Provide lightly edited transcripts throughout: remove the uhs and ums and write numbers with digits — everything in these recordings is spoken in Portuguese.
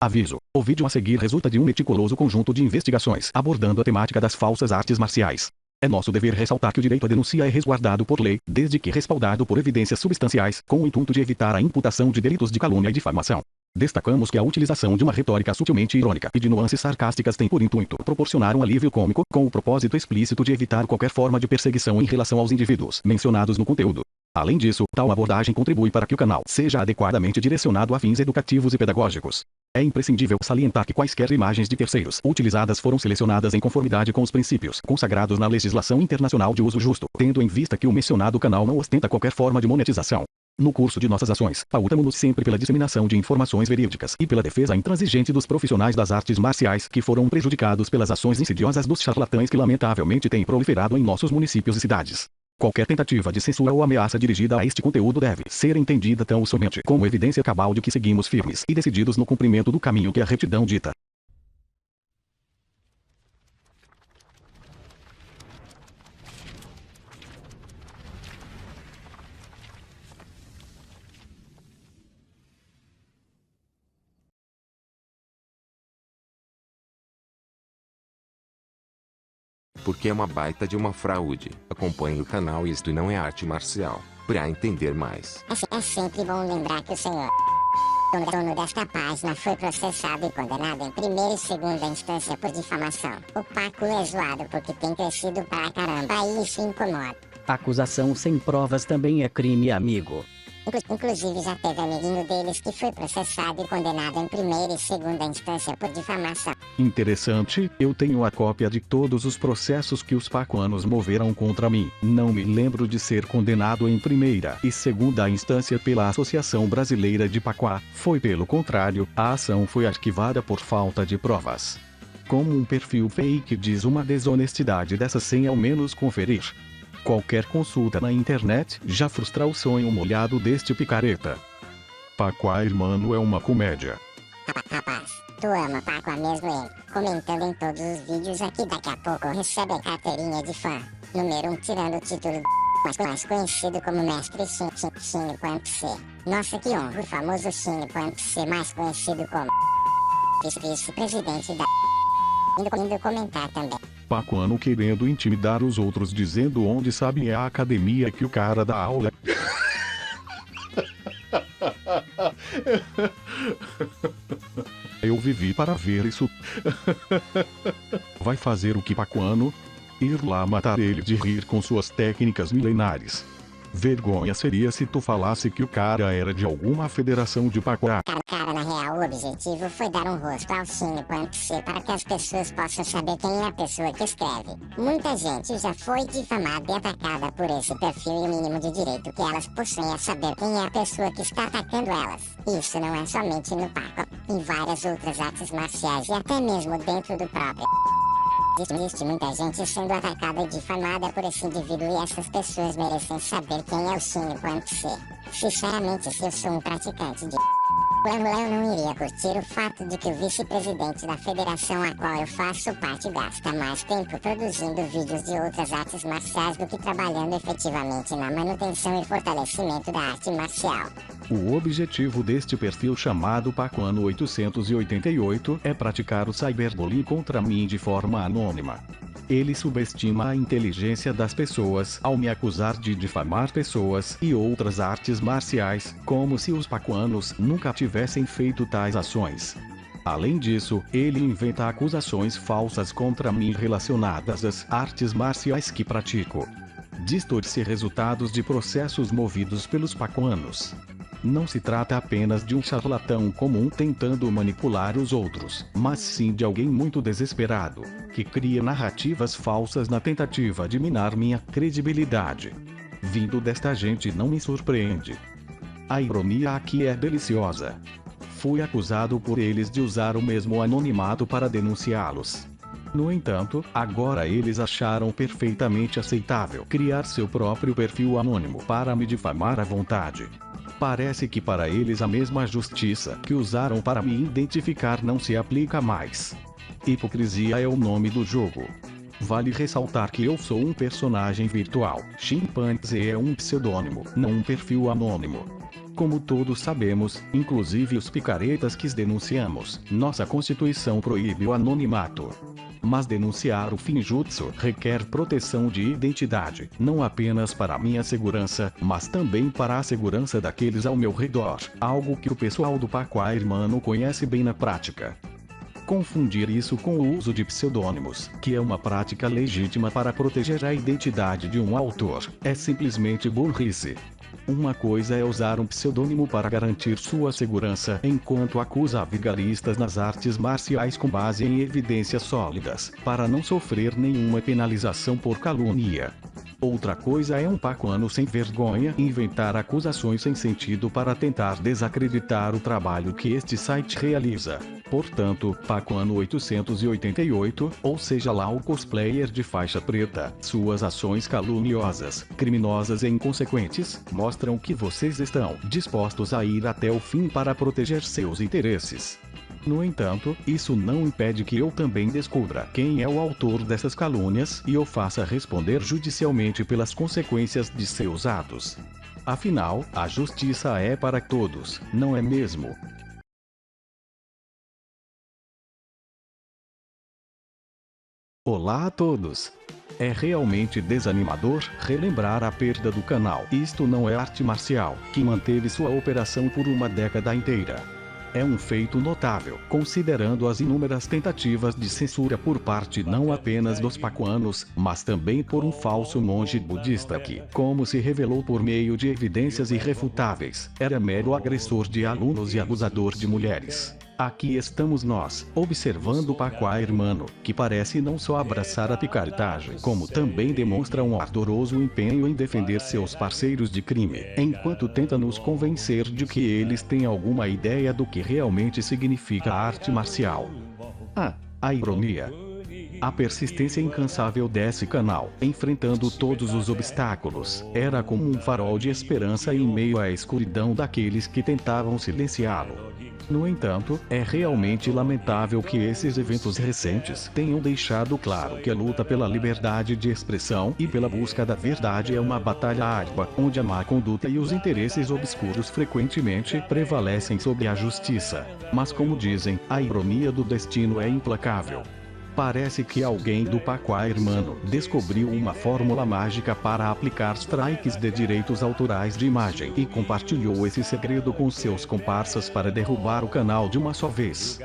Aviso: o vídeo a seguir resulta de um meticuloso conjunto de investigações abordando a temática das falsas artes marciais. É nosso dever ressaltar que o direito à denúncia é resguardado por lei, desde que respaldado por evidências substanciais, com o intuito de evitar a imputação de delitos de calúnia e difamação. Destacamos que a utilização de uma retórica sutilmente irônica e de nuances sarcásticas tem por intuito proporcionar um alívio cômico, com o propósito explícito de evitar qualquer forma de perseguição em relação aos indivíduos mencionados no conteúdo. Além disso, tal abordagem contribui para que o canal seja adequadamente direcionado a fins educativos e pedagógicos. É imprescindível salientar que quaisquer imagens de terceiros utilizadas foram selecionadas em conformidade com os princípios consagrados na legislação internacional de uso justo, tendo em vista que o mencionado canal não ostenta qualquer forma de monetização. No curso de nossas ações, pautamos-nos sempre pela disseminação de informações verídicas e pela defesa intransigente dos profissionais das artes marciais que foram prejudicados pelas ações insidiosas dos charlatães que lamentavelmente têm proliferado em nossos municípios e cidades. Qualquer tentativa de censura ou ameaça dirigida a este conteúdo deve ser entendida tão somente como evidência cabal de que seguimos firmes e decididos no cumprimento do caminho que a retidão dita. Porque é uma baita de uma fraude. Acompanhe o canal Isto Não é Arte Marcial, para entender mais. É sempre bom lembrar que o senhor dono desta página foi processado e condenado em primeira e segunda instância por difamação. O Paco é zoado porque tem crescido pra caramba e isso incomoda. Acusação sem provas também é crime, amigo. Inclusive já teve amiguinho deles que foi processado e condenado em primeira e segunda instância por difamação. Interessante, eu tenho a cópia de todos os processos que os pacuanos moveram contra mim. Não me lembro de ser condenado em primeira e segunda instância pela Associação Brasileira de Pacuá. Foi pelo contrário, a ação foi arquivada por falta de provas. Como um perfil fake diz uma desonestidade dessa sem ao menos conferir. Qualquer consulta na internet já frustra o sonho molhado deste picareta. Pacuá Irmão é uma comédia. Rapaz, tu ama Paco mesmo ele, comentando em todos os vídeos aqui, daqui a pouco recebe a carteirinha de fã. Número 1 tirando o título de mais conhecido como Mestre Xing.C. Nossa, que honra, o famoso Xing.C, mais conhecido como vice-presidente da indo comentar também. Pacuano querendo intimidar os outros dizendo onde sabe é a academia que o cara dá aula. Eu vivi para ver isso. Vai fazer o que Pacuano? Ir lá matar ele de rir com suas técnicas milenares. Vergonha seria se tu falasse que o cara era de alguma federação de Pacuá. Cara, na real, o objetivo foi dar um rosto ao Xing.C para que as pessoas possam saber quem é a pessoa que escreve. Muita gente já foi difamada e atacada por esse perfil e o mínimo de direito que elas possuem é saber quem é a pessoa que está atacando elas. Isso não é somente no Paco, em várias outras artes marciais e até mesmo dentro do próprio. Existe muita gente sendo atacada e difamada por esse indivíduo e essas pessoas merecem saber quem é o Xing.C. Sinceramente, se eu sou um praticante de eu não iria curtir o fato de que o vice-presidente da federação a qual eu faço parte gasta mais tempo produzindo vídeos de outras artes marciais do que trabalhando efetivamente na manutenção e fortalecimento da arte marcial. O objetivo deste perfil chamado Pacuano 888 é praticar o cyberbullying contra mim de forma anônima. Ele subestima a inteligência das pessoas ao me acusar de difamar pessoas e outras artes marciais, como se os pacuanos nunca tivessem feito tais ações. Além disso, ele inventa acusações falsas contra mim relacionadas às artes marciais que pratico. Distorce resultados de processos movidos pelos pacuanos. Não se trata apenas de um charlatão comum tentando manipular os outros, mas sim de alguém muito desesperado, que cria narrativas falsas na tentativa de minar minha credibilidade. Vindo desta gente não me surpreende. A ironia aqui é deliciosa. Fui acusado por eles de usar o mesmo anonimato para denunciá-los. No entanto, agora eles acharam perfeitamente aceitável criar seu próprio perfil anônimo para me difamar à vontade. Parece que para eles a mesma justiça que usaram para me identificar não se aplica mais. Hipocrisia é o nome do jogo. Vale ressaltar que eu sou um personagem virtual. Chimpanzé é um pseudônimo, não um perfil anônimo. Como todos sabemos, inclusive os picaretas que denunciamos, nossa Constituição proíbe o anonimato. Mas denunciar o Finjutsu requer proteção de identidade, não apenas para a minha segurança, mas também para a segurança daqueles ao meu redor, algo que o pessoal do Pacua Hermano conhece bem na prática. Confundir isso com o uso de pseudônimos, que é uma prática legítima para proteger a identidade de um autor, é simplesmente burrice. Uma coisa é usar um pseudônimo para garantir sua segurança, enquanto acusa vigaristas nas artes marciais com base em evidências sólidas, para não sofrer nenhuma penalização por calúnia. Outra coisa é um pacuano sem vergonha inventar acusações sem sentido para tentar desacreditar o trabalho que este site realiza. Portanto, Pacuano 888, ou seja lá o cosplayer de faixa preta, suas ações caluniosas, criminosas e inconsequentes, mostram que vocês estão dispostos a ir até o fim para proteger seus interesses. No entanto, isso não impede que eu também descubra quem é o autor dessas calúnias e o faça responder judicialmente pelas consequências de seus atos. Afinal, a justiça é para todos, não é mesmo? Olá a todos! É realmente desanimador relembrar a perda do canal Isto Não É Arte Marcial, que manteve sua operação por uma década inteira. É um feito notável, considerando as inúmeras tentativas de censura por parte não apenas dos pacuanos, mas também por um falso monge budista que, como se revelou por meio de evidências irrefutáveis, era mero agressor de alunos e abusador de mulheres. Aqui estamos nós, observando o Pacua Hermano, que parece não só abraçar a picaretagem, como também demonstra um ardoroso empenho em defender seus parceiros de crime, enquanto tenta nos convencer de que eles têm alguma ideia do que realmente significa a arte marcial. A ironia. A persistência incansável desse canal, enfrentando todos os obstáculos, era como um farol de esperança em meio à escuridão daqueles que tentavam silenciá-lo. No entanto, é realmente lamentável que esses eventos recentes tenham deixado claro que a luta pela liberdade de expressão e pela busca da verdade é uma batalha árdua, onde a má conduta e os interesses obscuros frequentemente prevalecem sobre a justiça. Mas como dizem, a ironia do destino é implacável. Parece que alguém do Pacua Hermano descobriu uma fórmula mágica para aplicar strikes de direitos autorais de imagem e compartilhou esse segredo com seus comparsas para derrubar o canal de uma só vez.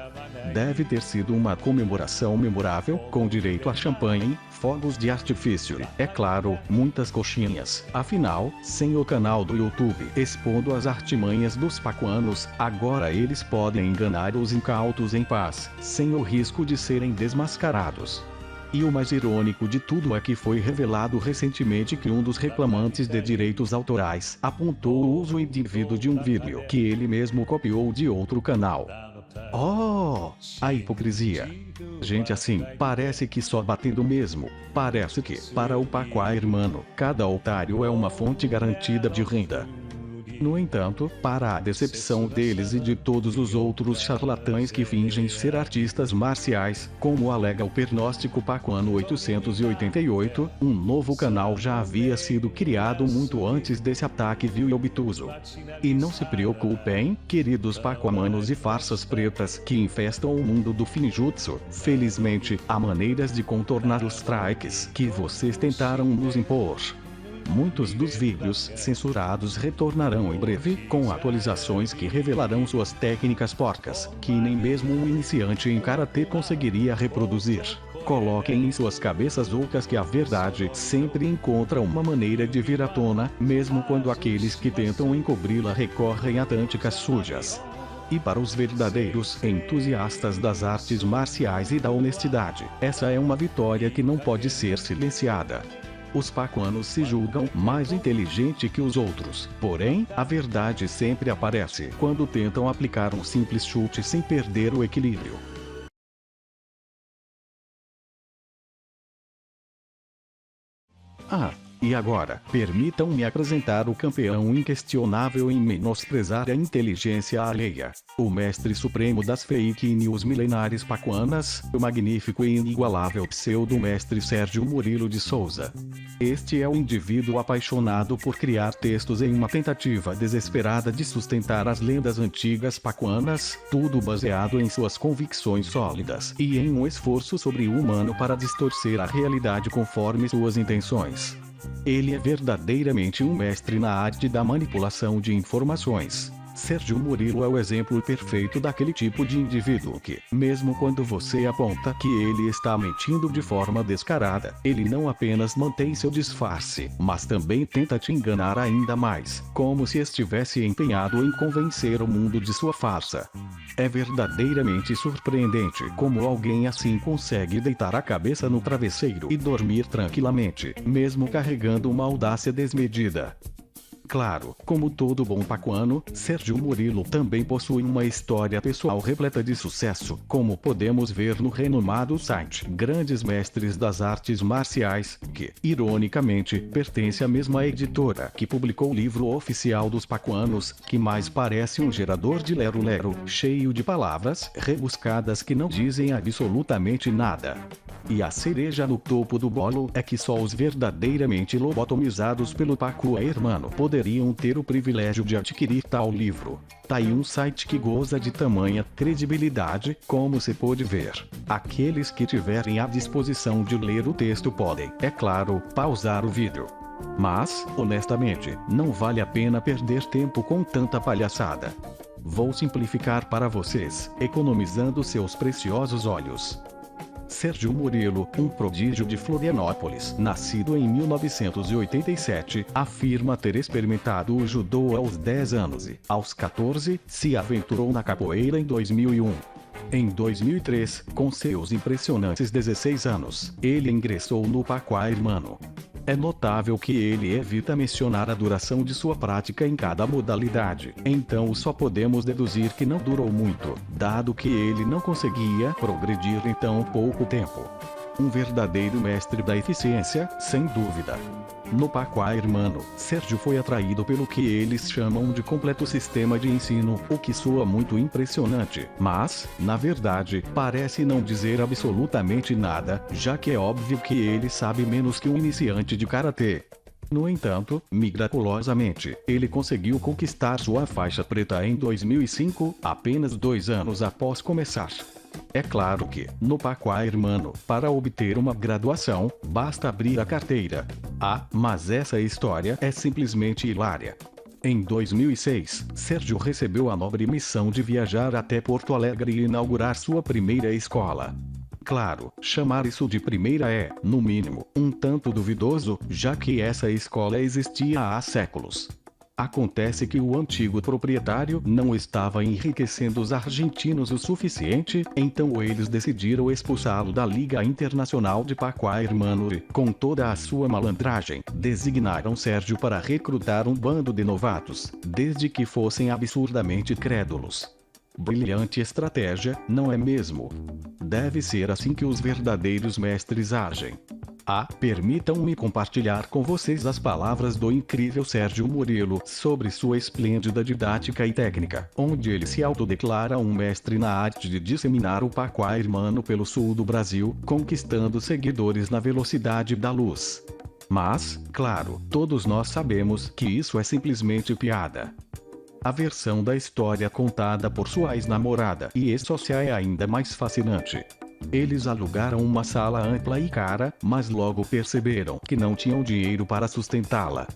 Deve ter sido uma comemoração memorável, com direito a champanhe, fogos de artifício e, é claro, muitas coxinhas. Afinal, sem o canal do YouTube expondo as artimanhas dos pacuanos, agora eles podem enganar os incautos em paz, sem o risco de serem desmascarados. E o mais irônico de tudo é que foi revelado recentemente que um dos reclamantes de direitos autorais apontou o uso indevido de um vídeo que ele mesmo copiou de outro canal. Oh, a hipocrisia! Gente assim, parece que só batendo mesmo. Parece que, para o Pacua Hermano, cada otário é uma fonte garantida de renda. No entanto, para a decepção deles e de todos os outros charlatães que fingem ser artistas marciais, como alega o pernóstico Pacuano 888, um novo canal já havia sido criado muito antes desse ataque vil e obtuso. E não se preocupem, queridos pacuamanos e farsas pretas que infestam o mundo do Finjutsu, felizmente, há maneiras de contornar os strikes que vocês tentaram nos impor. Muitos dos vídeos censurados retornarão em breve, com atualizações que revelarão suas técnicas porcas, que nem mesmo um iniciante em karatê conseguiria reproduzir. Coloquem em suas cabeças ocas que a verdade sempre encontra uma maneira de vir à tona, mesmo quando aqueles que tentam encobri-la recorrem a táticas sujas. E para os verdadeiros entusiastas das artes marciais e da honestidade, essa é uma vitória que não pode ser silenciada. Os pacuanos se julgam mais inteligentes que os outros, porém, a verdade sempre aparece quando tentam aplicar um simples chute sem perder o equilíbrio. E agora, permitam-me apresentar o campeão inquestionável em menosprezar a inteligência alheia. O mestre supremo das fake news milenares pacuanas, o magnífico e inigualável pseudo-mestre Sérgio Murilo de Souza. Este é o indivíduo apaixonado por criar textos em uma tentativa desesperada de sustentar as lendas antigas pacuanas, tudo baseado em suas convicções sólidas e em um esforço sobre-humano para distorcer a realidade conforme suas intenções. Ele é verdadeiramente um mestre na arte da manipulação de informações. Sérgio Murilo é o exemplo perfeito daquele tipo de indivíduo que, mesmo quando você aponta que ele está mentindo de forma descarada, ele não apenas mantém seu disfarce, mas também tenta te enganar ainda mais, como se estivesse empenhado em convencer o mundo de sua farsa. É verdadeiramente surpreendente como alguém assim consegue deitar a cabeça no travesseiro e dormir tranquilamente, mesmo carregando uma audácia desmedida. Claro, como todo bom pacuano, Sérgio Murilo também possui uma história pessoal repleta de sucesso, como podemos ver no renomado site Grandes Mestres das Artes Marciais, que, ironicamente, pertence à mesma editora que publicou o livro oficial dos pacuanos, que mais parece um gerador de lero-lero, cheio de palavras rebuscadas que não dizem absolutamente nada. E a cereja no topo do bolo é que só os verdadeiramente lobotomizados pelo Pacu Hermano poderiam ter o privilégio de adquirir tal livro. Tá aí um site que goza de tamanha credibilidade, como se pôde ver. Aqueles que tiverem a disposição de ler o texto podem, é claro, pausar o vídeo. Mas, honestamente, não vale a pena perder tempo com tanta palhaçada. Vou simplificar para vocês, economizando seus preciosos olhos. Sérgio Murilo, um prodígio de Florianópolis, nascido em 1987, afirma ter experimentado o judô aos 10 anos e, aos 14, se aventurou na capoeira em 2001. Em 2003, com seus impressionantes 16 anos, ele ingressou no Pacu Hermano. É notável que ele evita mencionar a duração de sua prática em cada modalidade, então só podemos deduzir que não durou muito, dado que ele não conseguia progredir em tão pouco tempo. Um verdadeiro mestre da eficiência, sem dúvida. No Pacu Hermano, Sérgio foi atraído pelo que eles chamam de completo sistema de ensino, o que soa muito impressionante, mas, na verdade, parece não dizer absolutamente nada, já que é óbvio que ele sabe menos que um iniciante de karatê. No entanto, miraculosamente, ele conseguiu conquistar sua faixa preta em 2005, apenas 2 anos após começar. É claro que, no Pacu Hermano, para obter uma graduação, basta abrir a carteira. Ah, mas essa história é simplesmente hilária. Em 2006, Sérgio recebeu a nobre missão de viajar até Porto Alegre e inaugurar sua primeira escola. Claro, chamar isso de primeira é, no mínimo, um tanto duvidoso, já que essa escola existia há séculos. Acontece que o antigo proprietário não estava enriquecendo os argentinos o suficiente, então eles decidiram expulsá-lo da Liga Internacional de Pacu Hermano e, com toda a sua malandragem, designaram Sérgio para recrutar um bando de novatos, desde que fossem absurdamente crédulos. Brilhante estratégia, não é mesmo? Deve ser assim que os verdadeiros mestres agem. Ah, permitam-me compartilhar com vocês as palavras do incrível Sérgio Murilo sobre sua esplêndida didática e técnica, onde ele se autodeclara um mestre na arte de disseminar o Pacu Hermano pelo sul do Brasil, conquistando seguidores na velocidade da luz. Mas, claro, todos nós sabemos que isso é simplesmente piada. A versão da história contada por sua ex-namorada e ex-sócia é ainda mais fascinante. Eles alugaram uma sala ampla e cara, mas logo perceberam que não tinham dinheiro para sustentá-la.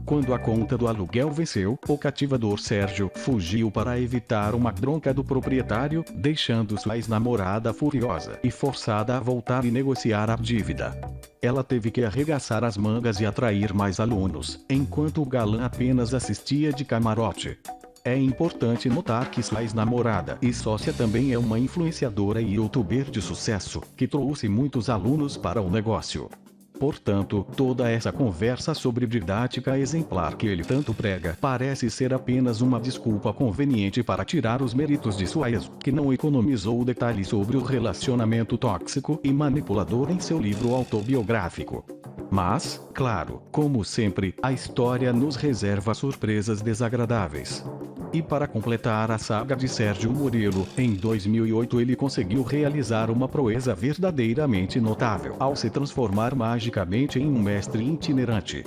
Quando a conta do aluguel venceu, o cativador Sérgio fugiu para evitar uma bronca do proprietário, deixando sua ex-namorada furiosa e forçada a voltar e negociar a dívida. Ela teve que arregaçar as mangas e atrair mais alunos, enquanto o galã apenas assistia de camarote. É importante notar que sua ex-namorada e sócia também é uma influenciadora e youtuber de sucesso, que trouxe muitos alunos para o negócio. Portanto, toda essa conversa sobre didática exemplar que ele tanto prega parece ser apenas uma desculpa conveniente para tirar os méritos de sua ex, que não economizou detalhes sobre o relacionamento tóxico e manipulador em seu livro autobiográfico. Mas, claro, como sempre, a história nos reserva surpresas desagradáveis. E para completar a saga de Sérgio Murilo, em 2008 ele conseguiu realizar uma proeza verdadeiramente notável ao se transformar magicamente em um mestre itinerante.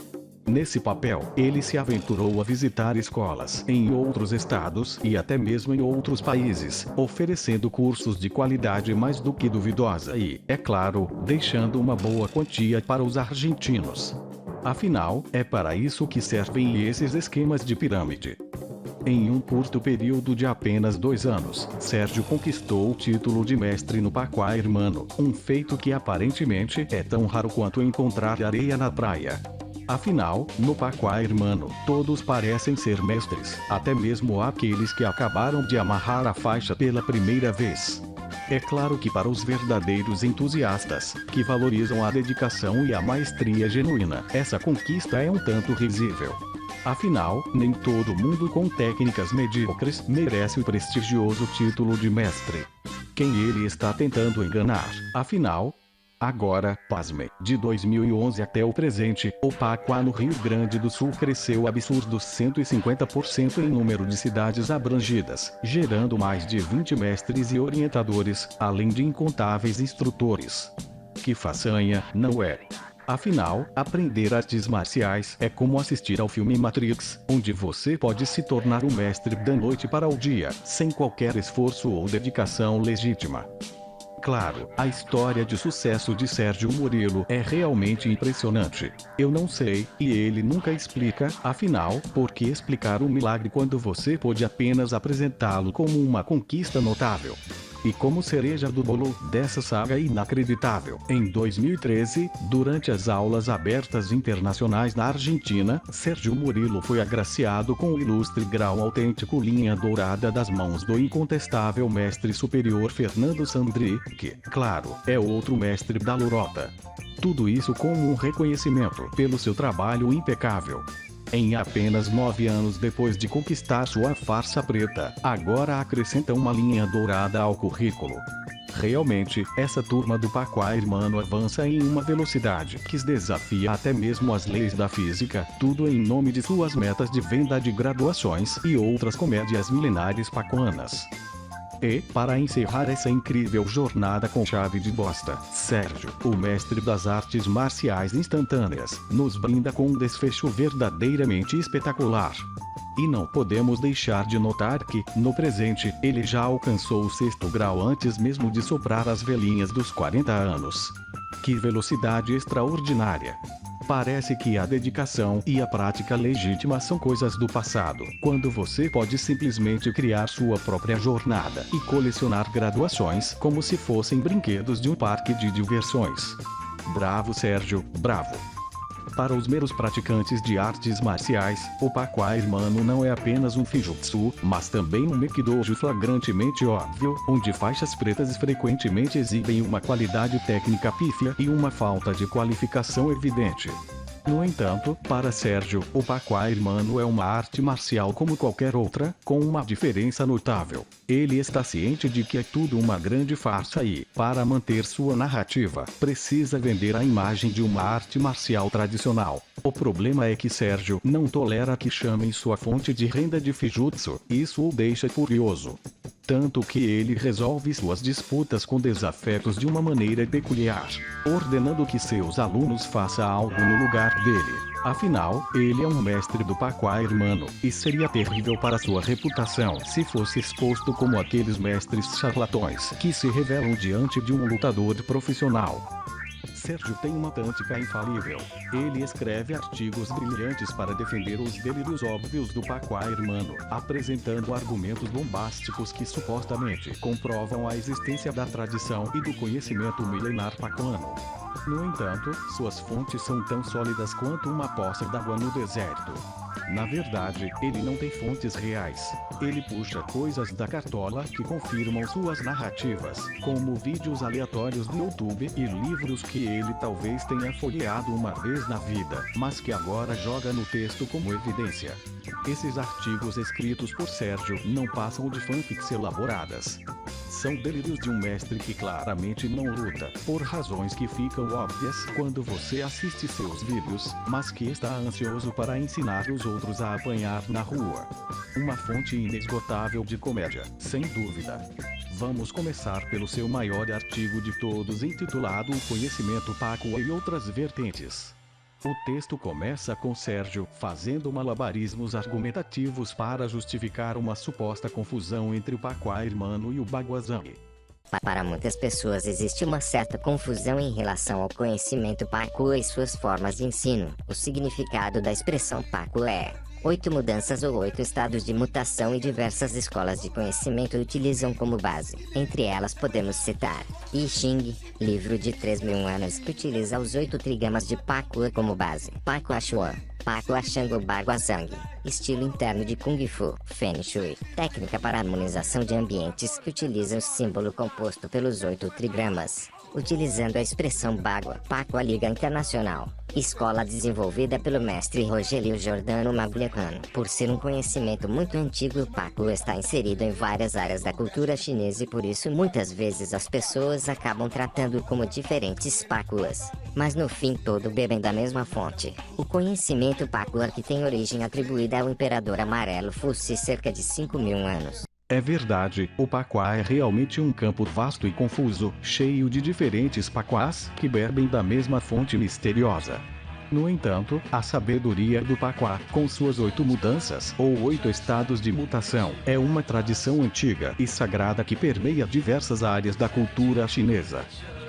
Nesse papel, ele se aventurou a visitar escolas em outros estados e até mesmo em outros países, oferecendo cursos de qualidade mais do que duvidosa e, é claro, deixando uma boa quantia para os argentinos. Afinal, é para isso que servem esses esquemas de pirâmide. Em um curto período de apenas 2 anos, Sérgio conquistou o título de mestre no Pacuá Hermano, um feito que aparentemente é tão raro quanto encontrar areia na praia. Afinal, no Pacuá Hermano, todos parecem ser mestres, até mesmo aqueles que acabaram de amarrar a faixa pela primeira vez. É claro que para os verdadeiros entusiastas, que valorizam a dedicação e a maestria genuína, essa conquista é um tanto risível. Afinal, nem todo mundo com técnicas medíocres merece o prestigioso título de mestre. Quem ele está tentando enganar, afinal? Agora, pasmem, de 2011 até o presente, o Pacuá no Rio Grande do Sul cresceu absurdos 150% em número de cidades abrangidas, gerando mais de 20 mestres e orientadores, além de incontáveis instrutores. Que façanha, não é? Afinal, aprender artes marciais é como assistir ao filme Matrix, onde você pode se tornar um mestre da noite para o dia, sem qualquer esforço ou dedicação legítima. Claro, a história de sucesso de Sérgio Murilo é realmente impressionante. Eu não sei, e ele nunca explica, afinal, por que explicar um milagre quando você pode apenas apresentá-lo como uma conquista notável? E como cereja do bolo dessa saga inacreditável, em 2013, durante as aulas abertas internacionais na Argentina, Sérgio Murilo foi agraciado com o ilustre grau autêntico linha dourada das mãos do incontestável mestre superior Fernando Sandri, que, claro, é outro mestre da lorota. Tudo isso como um reconhecimento pelo seu trabalho impecável. Em apenas 9 anos depois de conquistar sua farsa preta, agora acrescenta uma linha dourada ao currículo. Realmente, essa turma do Pacuá Hermano avança em uma velocidade que desafia até mesmo as leis da física, tudo em nome de suas metas de venda de graduações e outras comédias milenares pacuanas. E, para encerrar essa incrível jornada com chave de bosta, Sérgio, o mestre das artes marciais instantâneas, nos brinda com um desfecho verdadeiramente espetacular. E não podemos deixar de notar que, no presente, ele já alcançou o 6º grau antes mesmo de soprar as velhinhas dos 40 anos. Que velocidade extraordinária! Parece que a dedicação e a prática legítima são coisas do passado, quando você pode simplesmente criar sua própria jornada e colecionar graduações como se fossem brinquedos de um parque de diversões. Bravo, Sérgio, bravo! Para os meros praticantes de artes marciais, o Pacuá Hermano não é apenas um Finjutsu, mas também um Mekidojo flagrantemente óbvio, onde faixas pretas frequentemente exibem uma qualidade técnica pífia e uma falta de qualificação evidente. No entanto, para Sérgio, o Pacuá Hermano é uma arte marcial como qualquer outra, com uma diferença notável. Ele está ciente de que é tudo uma grande farsa e, para manter sua narrativa, precisa vender a imagem de uma arte marcial tradicional. O problema é que Sérgio não tolera que chamem sua fonte de renda de Finjutsu, isso o deixa furioso. Tanto que ele resolve suas disputas com desafetos de uma maneira peculiar, ordenando que seus alunos façam algo no lugar dele. Afinal, ele é um mestre do Pacuá Hermano, e seria terrível para sua reputação se fosse exposto como aqueles mestres charlatões que se revelam diante de um lutador profissional. Sérgio tem uma tática infalível. Ele escreve artigos brilhantes para defender os delírios óbvios do Pacuá Hermano, apresentando argumentos bombásticos que supostamente comprovam a existência da tradição e do conhecimento milenar pacuano. No entanto, suas fontes são tão sólidas quanto uma poça d'água no deserto. Na verdade, ele não tem fontes reais. Ele puxa coisas da cartola que confirmam suas narrativas, como vídeos aleatórios do YouTube e livros que ele talvez tenha folheado uma vez na vida, mas que agora joga no texto como evidência. Esses artigos escritos por Sérgio não passam de fanfics elaboradas. São delírios de um mestre que claramente não luta, por razões que ficam óbvias quando você assiste seus vídeos, mas que está ansioso para ensinar os outros a apanhar na rua. Uma fonte inesgotável de comédia, sem dúvida. Vamos começar pelo seu maior artigo de todos, intitulado O Conhecimento Páqua e Outras Vertentes. O texto começa com Sérgio fazendo malabarismos argumentativos para justificar uma suposta confusão entre o Páqua Hermano e o Baguazhang. Para muitas pessoas existe uma certa confusão em relação ao conhecimento Páqua e suas formas de ensino. O significado da expressão Páqua é 8 mudanças ou 8 estados de mutação, e diversas escolas de conhecimento utilizam como base. Entre elas podemos citar I Ching, livro de 3.000 anos, que utiliza os 8 trigramas de Páqua como base. Páqua Chuan, Páqua Shango Baguazhang, estilo interno de Kung Fu, Feng Shui, técnica para harmonização de ambientes que utiliza o símbolo composto pelos 8 trigramas. Utilizando a expressão Bagua, Páqua Liga Internacional, escola desenvolvida pelo mestre Rogério Giordano Magliacano. Por ser um conhecimento muito antigo, o Páqua está inserido em várias áreas da cultura chinesa e por isso muitas vezes as pessoas acabam tratando como diferentes Páquas. Mas no fim todo bebem da mesma fonte. O conhecimento Páqua, que tem origem atribuída ao imperador amarelo Fuxi cerca de 5.000 anos. É verdade, o Páqua é realmente um campo vasto e confuso, cheio de diferentes Páquas que bebem da mesma fonte misteriosa. No entanto, a sabedoria do Páqua, com suas 8 mudanças ou 8 estados de mutação, é uma tradição antiga e sagrada que permeia diversas áreas da cultura chinesa.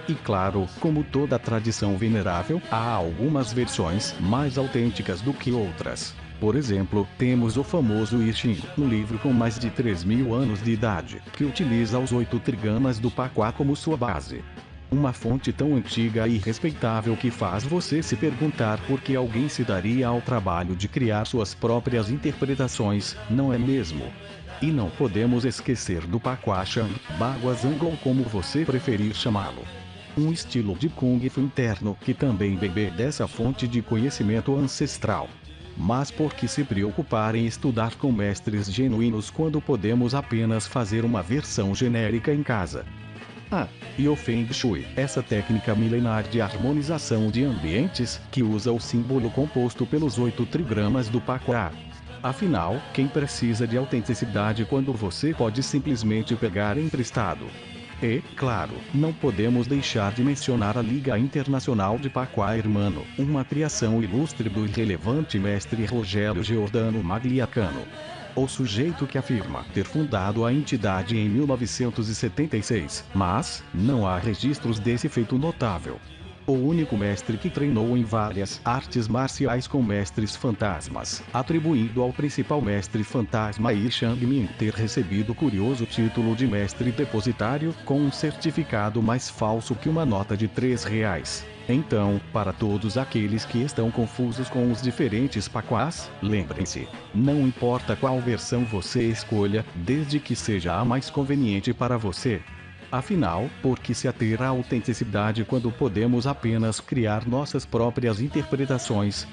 E claro, como toda tradição venerável, há algumas versões mais autênticas do que outras. Por exemplo, temos o famoso I Ching, um livro com mais de 3.000 anos de idade, que utiliza os 8 trigramas do Páqua como sua base. Uma fonte tão antiga e respeitável que faz você se perguntar por que alguém se daria ao trabalho de criar suas próprias interpretações, não é mesmo? E não podemos esquecer do Páqua Shang, Baguazhang ou como você preferir chamá-lo. Um estilo de Kung Fu interno que também bebe dessa fonte de conhecimento ancestral. Mas por que se preocupar em estudar com mestres genuínos quando podemos apenas fazer uma versão genérica em casa? E o Feng Shui, essa técnica milenar de harmonização de ambientes, que usa o símbolo composto pelos 8 trigramas do Páqua. Afinal, quem precisa de autenticidade quando você pode simplesmente pegar emprestado? E, claro, não podemos deixar de mencionar a Liga Internacional de Páqua Hermano, uma criação ilustre do irrelevante mestre Rogério Giordano Magliacano. O sujeito que afirma ter fundado a entidade em 1976, mas não há registros desse feito notável. O único mestre que treinou em várias artes marciais com mestres fantasmas, atribuindo ao principal mestre fantasma Yi Changmin ter recebido o curioso título de mestre depositário, com um certificado mais falso que uma nota de R$3. Então, para todos aqueles que estão confusos com os diferentes Páquas, lembrem-se, não importa qual versão você escolha, desde que seja a mais conveniente para você. Afinal, por que se ater à autenticidade quando podemos apenas criar nossas próprias interpretações?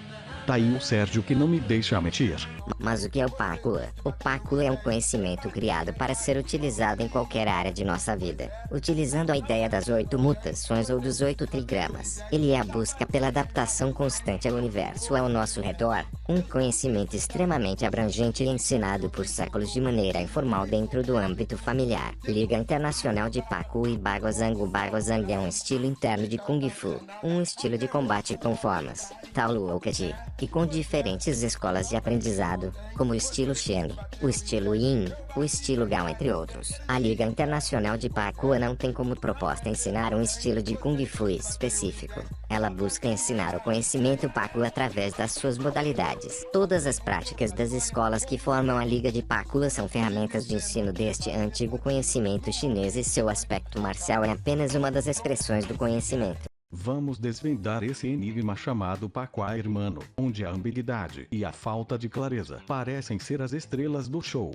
Tá aí o Sérgio que não me deixa mentir. Mas o que é o Páqua? O Páqua é um conhecimento criado para ser utilizado em qualquer área de nossa vida, utilizando a ideia das 8 mutações ou dos 8 trigramas. Ele é a busca pela adaptação constante ao universo ao nosso redor, um conhecimento extremamente abrangente e ensinado por séculos de maneira informal dentro do âmbito familiar. Liga Internacional de Páqua e Baguazhang. O Baguazhang é um estilo interno de Kung Fu, um estilo de combate com formas, Taolu ou Kaji, e com diferentes escolas de aprendizado, como o estilo Shen, o estilo Yin, o estilo Gao, entre outros. A Liga Internacional de Páqua não tem como proposta ensinar um estilo de Kung Fu específico. Ela busca ensinar o conhecimento Páqua através das suas modalidades. Todas as práticas das escolas que formam a Liga de Páqua são ferramentas de ensino deste antigo conhecimento chinês, e seu aspecto marcial é apenas uma das expressões do conhecimento. Vamos desvendar esse enigma chamado Páqua Hermano, onde a ambiguidade e a falta de clareza parecem ser as estrelas do show.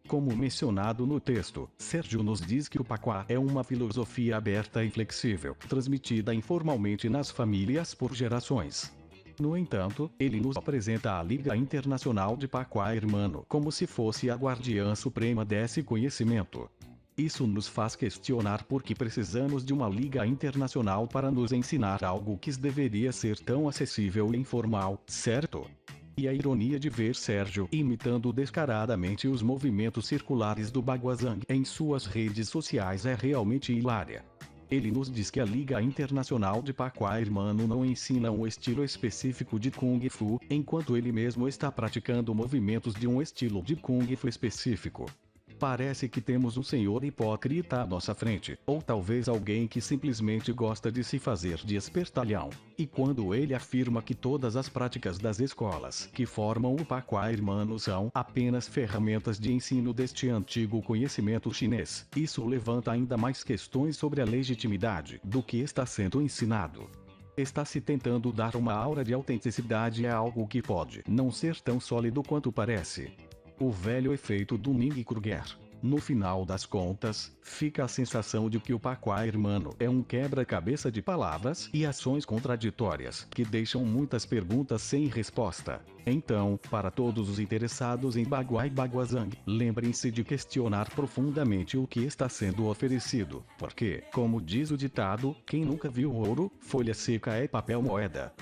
Como mencionado no texto, Sérgio nos diz que o Páqua é uma filosofia aberta e flexível, transmitida informalmente nas famílias por gerações. No entanto, ele nos apresenta a Liga Internacional de Páqua Hermano como se fosse a guardiã suprema desse conhecimento. Isso nos faz questionar por que precisamos de uma liga internacional para nos ensinar algo que deveria ser tão acessível e informal, certo? E a ironia de ver Sérgio imitando descaradamente os movimentos circulares do Baguazhang em suas redes sociais é realmente hilária. Ele nos diz que a Liga Internacional de Pacua Hermano não ensina um estilo específico de Kung Fu, enquanto ele mesmo está praticando movimentos de um estilo de Kung Fu específico. Parece que temos um senhor hipócrita à nossa frente, ou talvez alguém que simplesmente gosta de se fazer de espertalhão. E quando ele afirma que todas as práticas das escolas que formam o Pacua Hermano são apenas ferramentas de ensino deste antigo conhecimento chinês, isso levanta ainda mais questões sobre a legitimidade do que está sendo ensinado. Está se tentando dar uma aura de autenticidade a algo que pode não ser tão sólido quanto parece. O velho efeito do Dunning-Kruger. No final das contas, fica a sensação de que o Pacua Hermano é um quebra-cabeça de palavras e ações contraditórias que deixam muitas perguntas sem resposta. Então, para todos os interessados em Bagua e Baguazhang, lembrem-se de questionar profundamente o que está sendo oferecido, porque, como diz o ditado, quem nunca viu ouro, folha seca é papel moeda.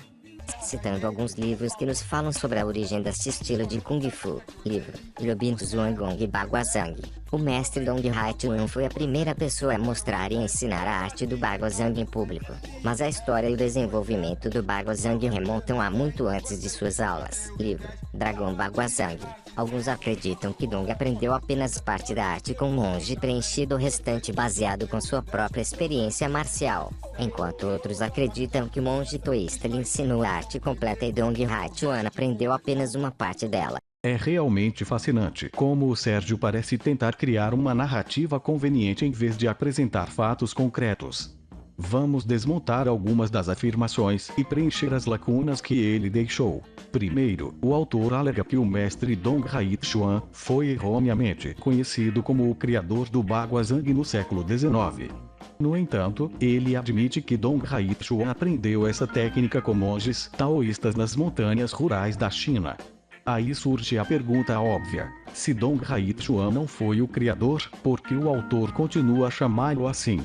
Citando alguns livros que nos falam sobre a origem deste estilo de Kung Fu. Livro, Liobin Zhuanggong Baguazhang. O mestre Dong Haichuan foi a primeira pessoa a mostrar e ensinar a arte do Baguazhang em público. Mas a história e o desenvolvimento do Baguazhang remontam a muito antes de suas aulas. Livro, Dragon Baguazhang. Alguns acreditam que Dong aprendeu apenas parte da arte com um monge preenchido o restante baseado com sua própria experiência marcial. Enquanto outros acreditam que o monge toísta lhe ensinou a arte completa e Dong Haichuan aprendeu apenas uma parte dela. É realmente fascinante como o Sérgio parece tentar criar uma narrativa conveniente em vez de apresentar fatos concretos. Vamos desmontar algumas das afirmações e preencher as lacunas que ele deixou. Primeiro, o autor alega que o mestre Dong Haichuan foi erroneamente conhecido como o criador do Baguazhang no século XIX. No entanto, ele admite que Dong Haichuan aprendeu essa técnica com monges taoístas nas montanhas rurais da China. Aí surge a pergunta óbvia: se Dong Haichuan não foi o criador, por que o autor continua a chamá-lo assim?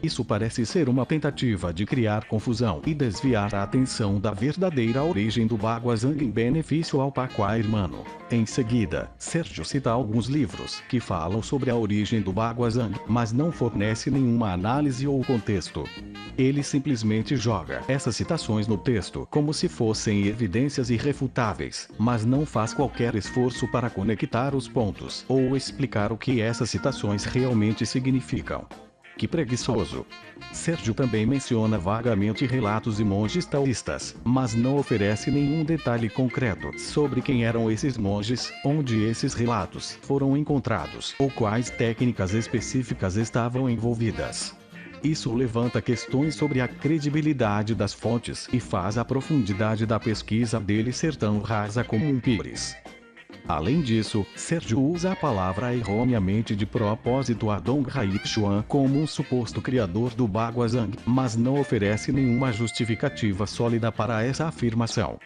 Isso parece ser uma tentativa de criar confusão e desviar a atenção da verdadeira origem do Baguazhang em benefício ao Pacua Hermano. Em seguida, Sérgio cita alguns livros que falam sobre a origem do Baguazhang, mas não fornece nenhuma análise ou contexto. Ele simplesmente joga essas citações no texto como se fossem evidências irrefutáveis, mas não faz qualquer esforço para conectar os pontos ou explicar o que essas citações realmente significam. Que preguiçoso. Sérgio também menciona vagamente relatos de monges taoístas, mas não oferece nenhum detalhe concreto sobre quem eram esses monges, onde esses relatos foram encontrados ou quais técnicas específicas estavam envolvidas. Isso levanta questões sobre a credibilidade das fontes e faz a profundidade da pesquisa dele ser tão rasa como um pires. Além disso, Sérgio usa a palavra erroneamente de propósito a Dong Haichuan como um suposto criador do Baguazhang, mas não oferece nenhuma justificativa sólida para essa afirmação.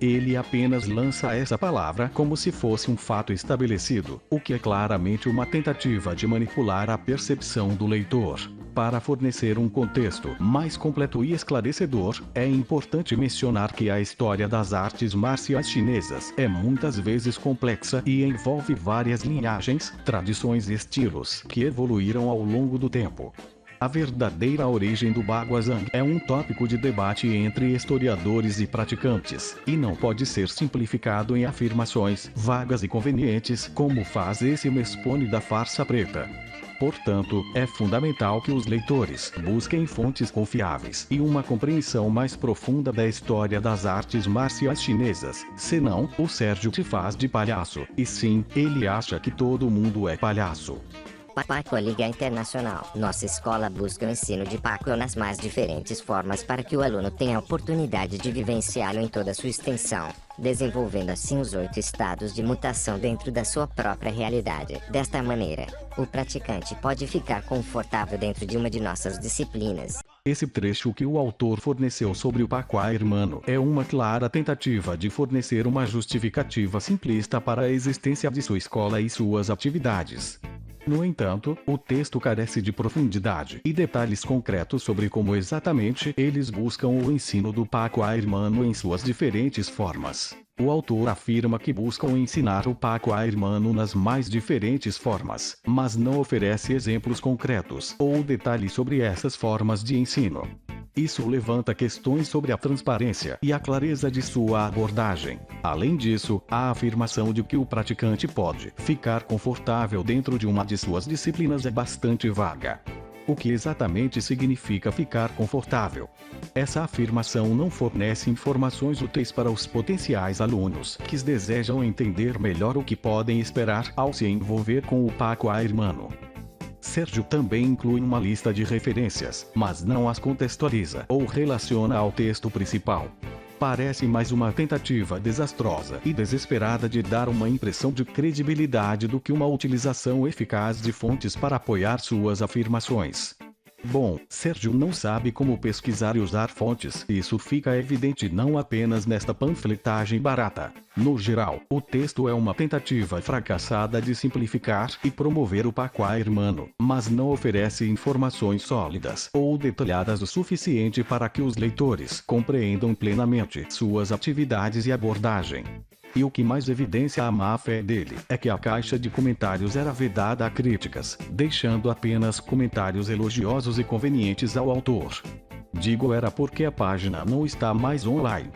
Ele apenas lança essa palavra como se fosse um fato estabelecido, o que é claramente uma tentativa de manipular a percepção do leitor. Para fornecer um contexto mais completo e esclarecedor, é importante mencionar que a história das artes marciais chinesas é muitas vezes complexa e envolve várias linhagens, tradições e estilos que evoluíram ao longo do tempo. A verdadeira origem do Baguazhang é um tópico de debate entre historiadores e praticantes, e não pode ser simplificado em afirmações vagas e convenientes como faz esse mespone da farsa preta. Portanto, é fundamental que os leitores busquem fontes confiáveis e uma compreensão mais profunda da história das artes marciais chinesas, senão, o Sérgio te faz de palhaço, e sim, ele acha que todo mundo é palhaço. Pacua Liga Internacional. Nossa escola busca o ensino de Pacua nas mais diferentes formas para que o aluno tenha a oportunidade de vivenciá-lo em toda sua extensão, desenvolvendo assim os 8 estados de mutação dentro da sua própria realidade. Desta maneira, o praticante pode ficar confortável dentro de uma de nossas disciplinas. Esse trecho que o autor forneceu sobre o Pacua Hermano é uma clara tentativa de fornecer uma justificativa simplista para a existência de sua escola e suas atividades. No entanto, o texto carece de profundidade e detalhes concretos sobre como exatamente eles buscam o ensino do Pacoa Hermano em suas diferentes formas. O autor afirma que buscam ensinar o Pacoa Hermano nas mais diferentes formas, mas não oferece exemplos concretos ou detalhes sobre essas formas de ensino. Isso levanta questões sobre a transparência e a clareza de sua abordagem. Além disso, a afirmação de que o praticante pode ficar confortável dentro de uma de suas disciplinas é bastante vaga. O que exatamente significa ficar confortável? Essa afirmação não fornece informações úteis para os potenciais alunos que desejam entender melhor o que podem esperar ao se envolver com o Pacoa Hermano. Sérgio também inclui uma lista de referências, mas não as contextualiza ou relaciona ao texto principal. Parece mais uma tentativa desastrosa e desesperada de dar uma impressão de credibilidade do que uma utilização eficaz de fontes para apoiar suas afirmações. Bom, Sérgio não sabe como pesquisar e usar fontes. Isso fica evidente não apenas nesta panfletagem barata. No geral, o texto é uma tentativa fracassada de simplificar e promover o Pacoa Hermano, mas não oferece informações sólidas ou detalhadas o suficiente para que os leitores compreendam plenamente suas atividades e abordagem. E o que mais evidencia a má-fé dele é que a caixa de comentários era vedada a críticas, deixando apenas comentários elogiosos e convenientes ao autor. Digo era porque a página não está mais online.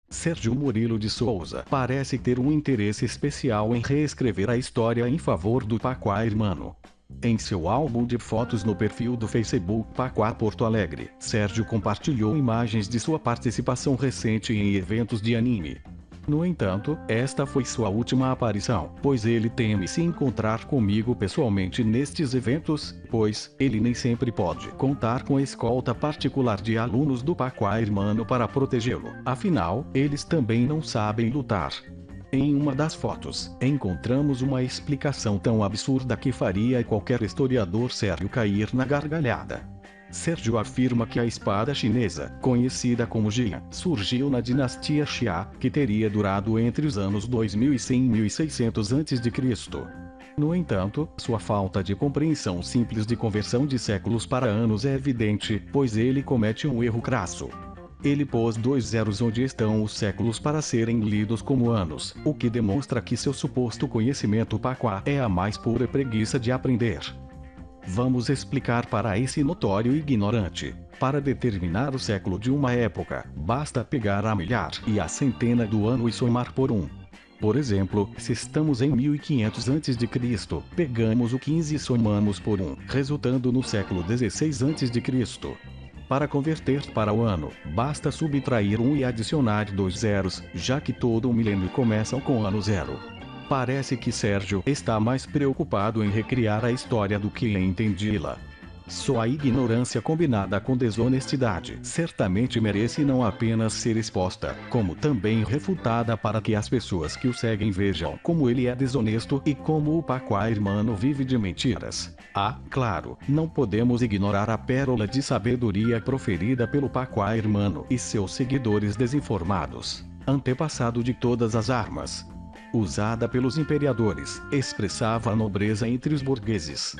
Sérgio Murilo de Souza parece ter um interesse especial em reescrever a história em favor do Pacoa Hermano. Em seu álbum de fotos no perfil do Facebook Pacoa Porto Alegre, Sérgio compartilhou imagens de sua participação recente em eventos de anime. No entanto, esta foi sua última aparição, pois ele teme se encontrar comigo pessoalmente nestes eventos, pois ele nem sempre pode contar com a escolta particular de alunos do Pacoa Hermano para protegê-lo. Afinal, eles também não sabem lutar. Em uma das fotos, encontramos uma explicação tão absurda que faria qualquer historiador sério cair na gargalhada. Sérgio afirma que a espada chinesa, conhecida como Jian, surgiu na dinastia Xia, que teria durado entre os anos 2100 e 1600 a.C. No entanto, sua falta de compreensão simples de conversão de séculos para anos é evidente, pois ele comete um erro crasso. Ele pôs 2 zeros onde estão os séculos para serem lidos como anos, o que demonstra que seu suposto conhecimento Pacoa é a mais pura preguiça de aprender. Vamos explicar para esse notório ignorante. Para determinar o século de uma época, basta pegar a milhar e a centena do ano e somar por 1. Por exemplo, se estamos em 1500 a.C., pegamos o 15 e somamos por 1, resultando no século 16 a.C. Para converter para o ano, basta subtrair 1 e adicionar 2 zeros, já que todo o milênio começa com ano zero. Parece que Sérgio está mais preocupado em recriar a história do que em entendê-la. Sua ignorância combinada com desonestidade certamente merece não apenas ser exposta, como também refutada para que as pessoas que o seguem vejam como ele é desonesto e como o Pacoa Hermano vive de mentiras. Ah, claro, não podemos ignorar a pérola de sabedoria proferida pelo Pacoa Hermano e seus seguidores desinformados. Antepassado de todas as armas, usada pelos imperadores, expressava a nobreza entre os burgueses.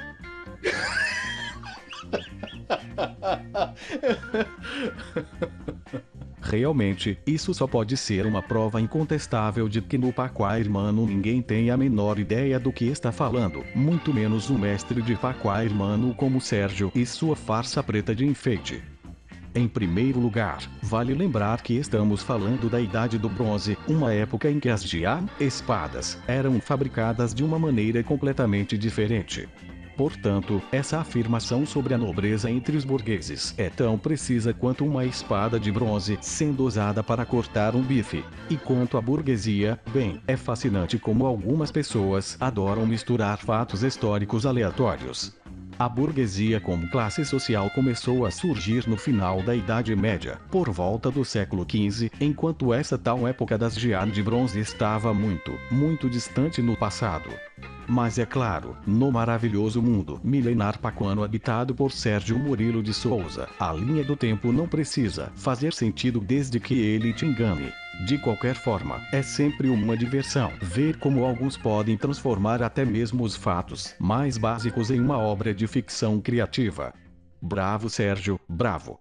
Realmente, isso só pode ser uma prova incontestável de que no Pacoa Hermano ninguém tem a menor ideia do que está falando, muito menos um mestre de Pacoa Hermano como Sérgio e sua farsa preta de enfeite. Em primeiro lugar, vale lembrar que estamos falando da Idade do Bronze, uma época em que as jian, espadas, eram fabricadas de uma maneira completamente diferente. Portanto, essa afirmação sobre a nobreza entre os burgueses é tão precisa quanto uma espada de bronze sendo usada para cortar um bife. E quanto à burguesia, bem, é fascinante como algumas pessoas adoram misturar fatos históricos aleatórios. A burguesia como classe social começou a surgir no final da Idade Média, por volta do século XV, enquanto essa tal época das jian de bronze estava muito, muito distante no passado. Mas é claro, no maravilhoso mundo milenar pacuano habitado por Sérgio Murilo de Souza, a linha do tempo não precisa fazer sentido desde que ele te engane. De qualquer forma, é sempre uma diversão ver como alguns podem transformar até mesmo os fatos mais básicos em uma obra de ficção criativa. Bravo, Sérgio, bravo!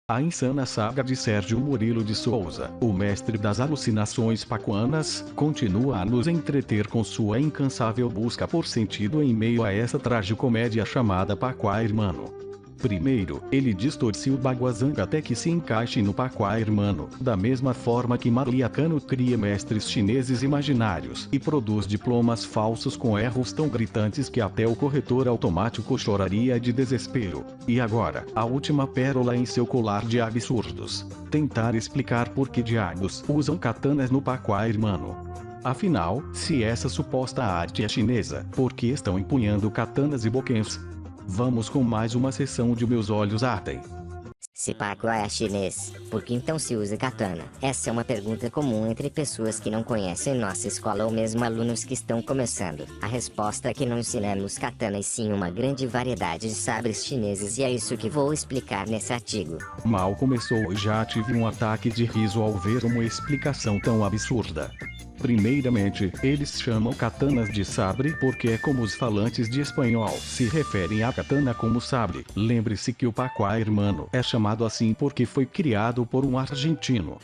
A insana saga de Sérgio Murilo de Souza, o mestre das alucinações pacuanas, continua a nos entreter com sua incansável busca por sentido em meio a essa tragicomédia chamada Pacua Hermano. Primeiro, ele distorce o baguazanga até que se encaixe no Pacua Hermano, da mesma forma que Maria Cano cria mestres chineses imaginários e produz diplomas falsos com erros tão gritantes que até o corretor automático choraria de desespero. E agora, a última pérola em seu colar de absurdos: tentar explicar por que diabos usam katanas no Pacua Hermano. Afinal, se essa suposta arte é chinesa, por que estão empunhando katanas e boquens? Vamos com mais uma sessão de Meus Olhos Ardem. Se Pacua é chinês, por que então se usa katana? Essa é uma pergunta comum entre pessoas que não conhecem nossa escola ou mesmo alunos que estão começando. A resposta é que não ensinamos katana e sim uma grande variedade de sabres chineses, e é isso que vou explicar nesse artigo. Mal começou e já tive um ataque de riso ao ver uma explicação tão absurda. Primeiramente, eles chamam katanas de sabre porque é como os falantes de espanhol se referem a katana como sabre. Lembre-se que o Pacua Hermano é chamado assim porque foi criado por um argentino.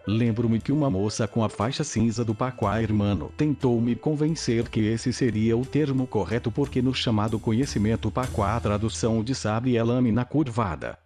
Lembro-me que uma moça com a faixa cinza do Pacua Hermano tentou me convencer que esse seria o termo correto porque no chamado conhecimento Pacua a tradução de sabre é lâmina curvada.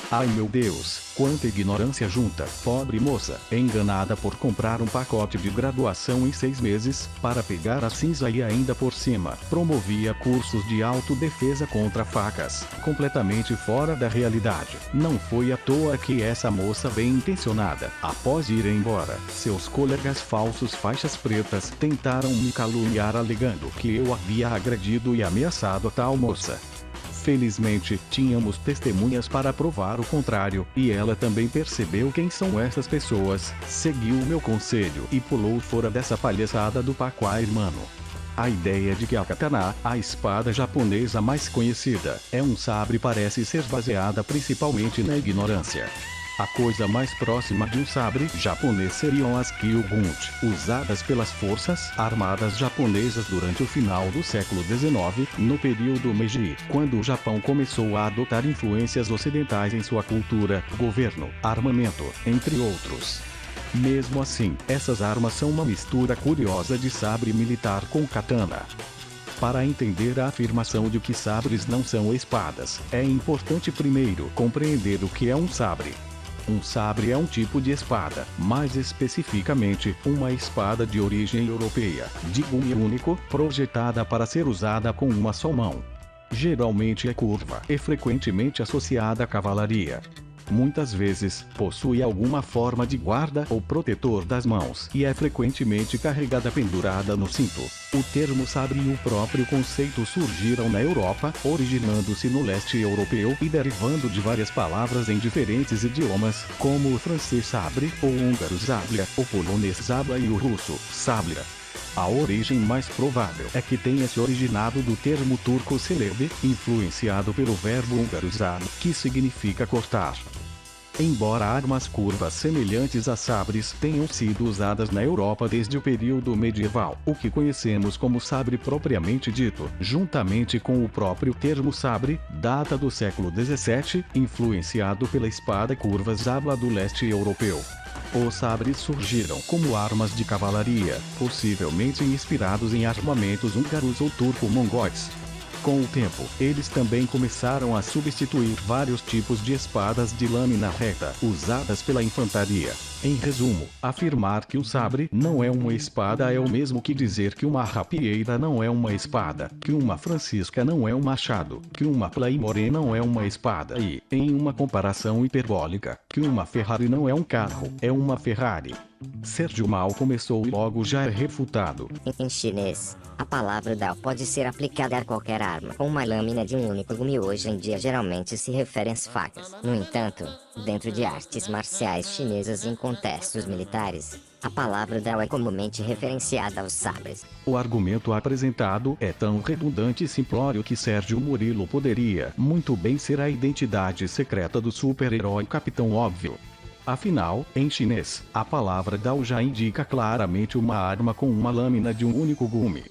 Ai meu Deus, quanta ignorância junta, pobre moça, enganada por comprar um pacote de graduação em 6 meses, para pegar a cinza e ainda por cima, promovia cursos de autodefesa contra facas, completamente fora da realidade. Não foi à toa que essa moça bem intencionada, após ir embora, seus colegas falsos faixas pretas tentaram me caluniar alegando que eu havia agredido e ameaçado a tal moça. Felizmente, tínhamos testemunhas para provar o contrário, e ela também percebeu quem são essas pessoas, seguiu o meu conselho e pulou fora dessa palhaçada do Pacua Hermano. A ideia de que a katana, a espada japonesa mais conhecida, é um sabre parece ser baseada principalmente na ignorância. A coisa mais próxima de um sabre japonês seriam as Kyoguns, usadas pelas forças armadas japonesas durante o final do século XIX, no período Meiji, quando o Japão começou a adotar influências ocidentais em sua cultura, governo, armamento, entre outros. Mesmo assim, essas armas são uma mistura curiosa de sabre militar com katana. Para entender a afirmação de que sabres não são espadas, é importante primeiro compreender o que é um sabre. Um sabre é um tipo de espada, mais especificamente, uma espada de origem europeia, de gume único, projetada para ser usada com uma só mão. Geralmente é curva e frequentemente associada à cavalaria. Muitas vezes, possui alguma forma de guarda ou protetor das mãos e é frequentemente carregada pendurada no cinto. O termo sabre e o próprio conceito surgiram na Europa, originando-se no leste europeu e derivando de várias palavras em diferentes idiomas, como o francês sabre, o húngaro sablia, o polonês sabla e o russo sablia. A origem mais provável é que tenha se originado do termo turco selebe, influenciado pelo verbo húngaro zab, que significa cortar. Embora armas curvas semelhantes a sabres tenham sido usadas na Europa desde o período medieval, o que conhecemos como sabre propriamente dito, juntamente com o próprio termo sabre, data do século XVII, influenciado pela espada curva zabla do leste europeu. Os sabres surgiram como armas de cavalaria, possivelmente inspirados em armamentos húngaros ou turco-mongóis. Com o tempo, eles também começaram a substituir vários tipos de espadas de lâmina reta, usadas pela infantaria. Em resumo, afirmar que um sabre não é uma espada é o mesmo que dizer que uma rapieira não é uma espada, que uma francisca não é um machado, que uma claymore não é uma espada e, em uma comparação hiperbólica, que uma Ferrari não é um carro, é uma Ferrari. Sérgio mal começou e logo já é refutado. Em chinês, a palavra Dao pode ser aplicada a qualquer arma com uma lâmina de um único gume. Hoje em dia geralmente se refere às facas. No entanto, dentro de artes marciais chinesas em contextos militares, a palavra Dao é comumente referenciada aos sabres. O argumento apresentado é tão redundante e simplório que Sérgio Murilo poderia muito bem ser a identidade secreta do super-herói Capitão Óbvio. Afinal, em chinês, a palavra Dao já indica claramente uma arma com uma lâmina de um único gume.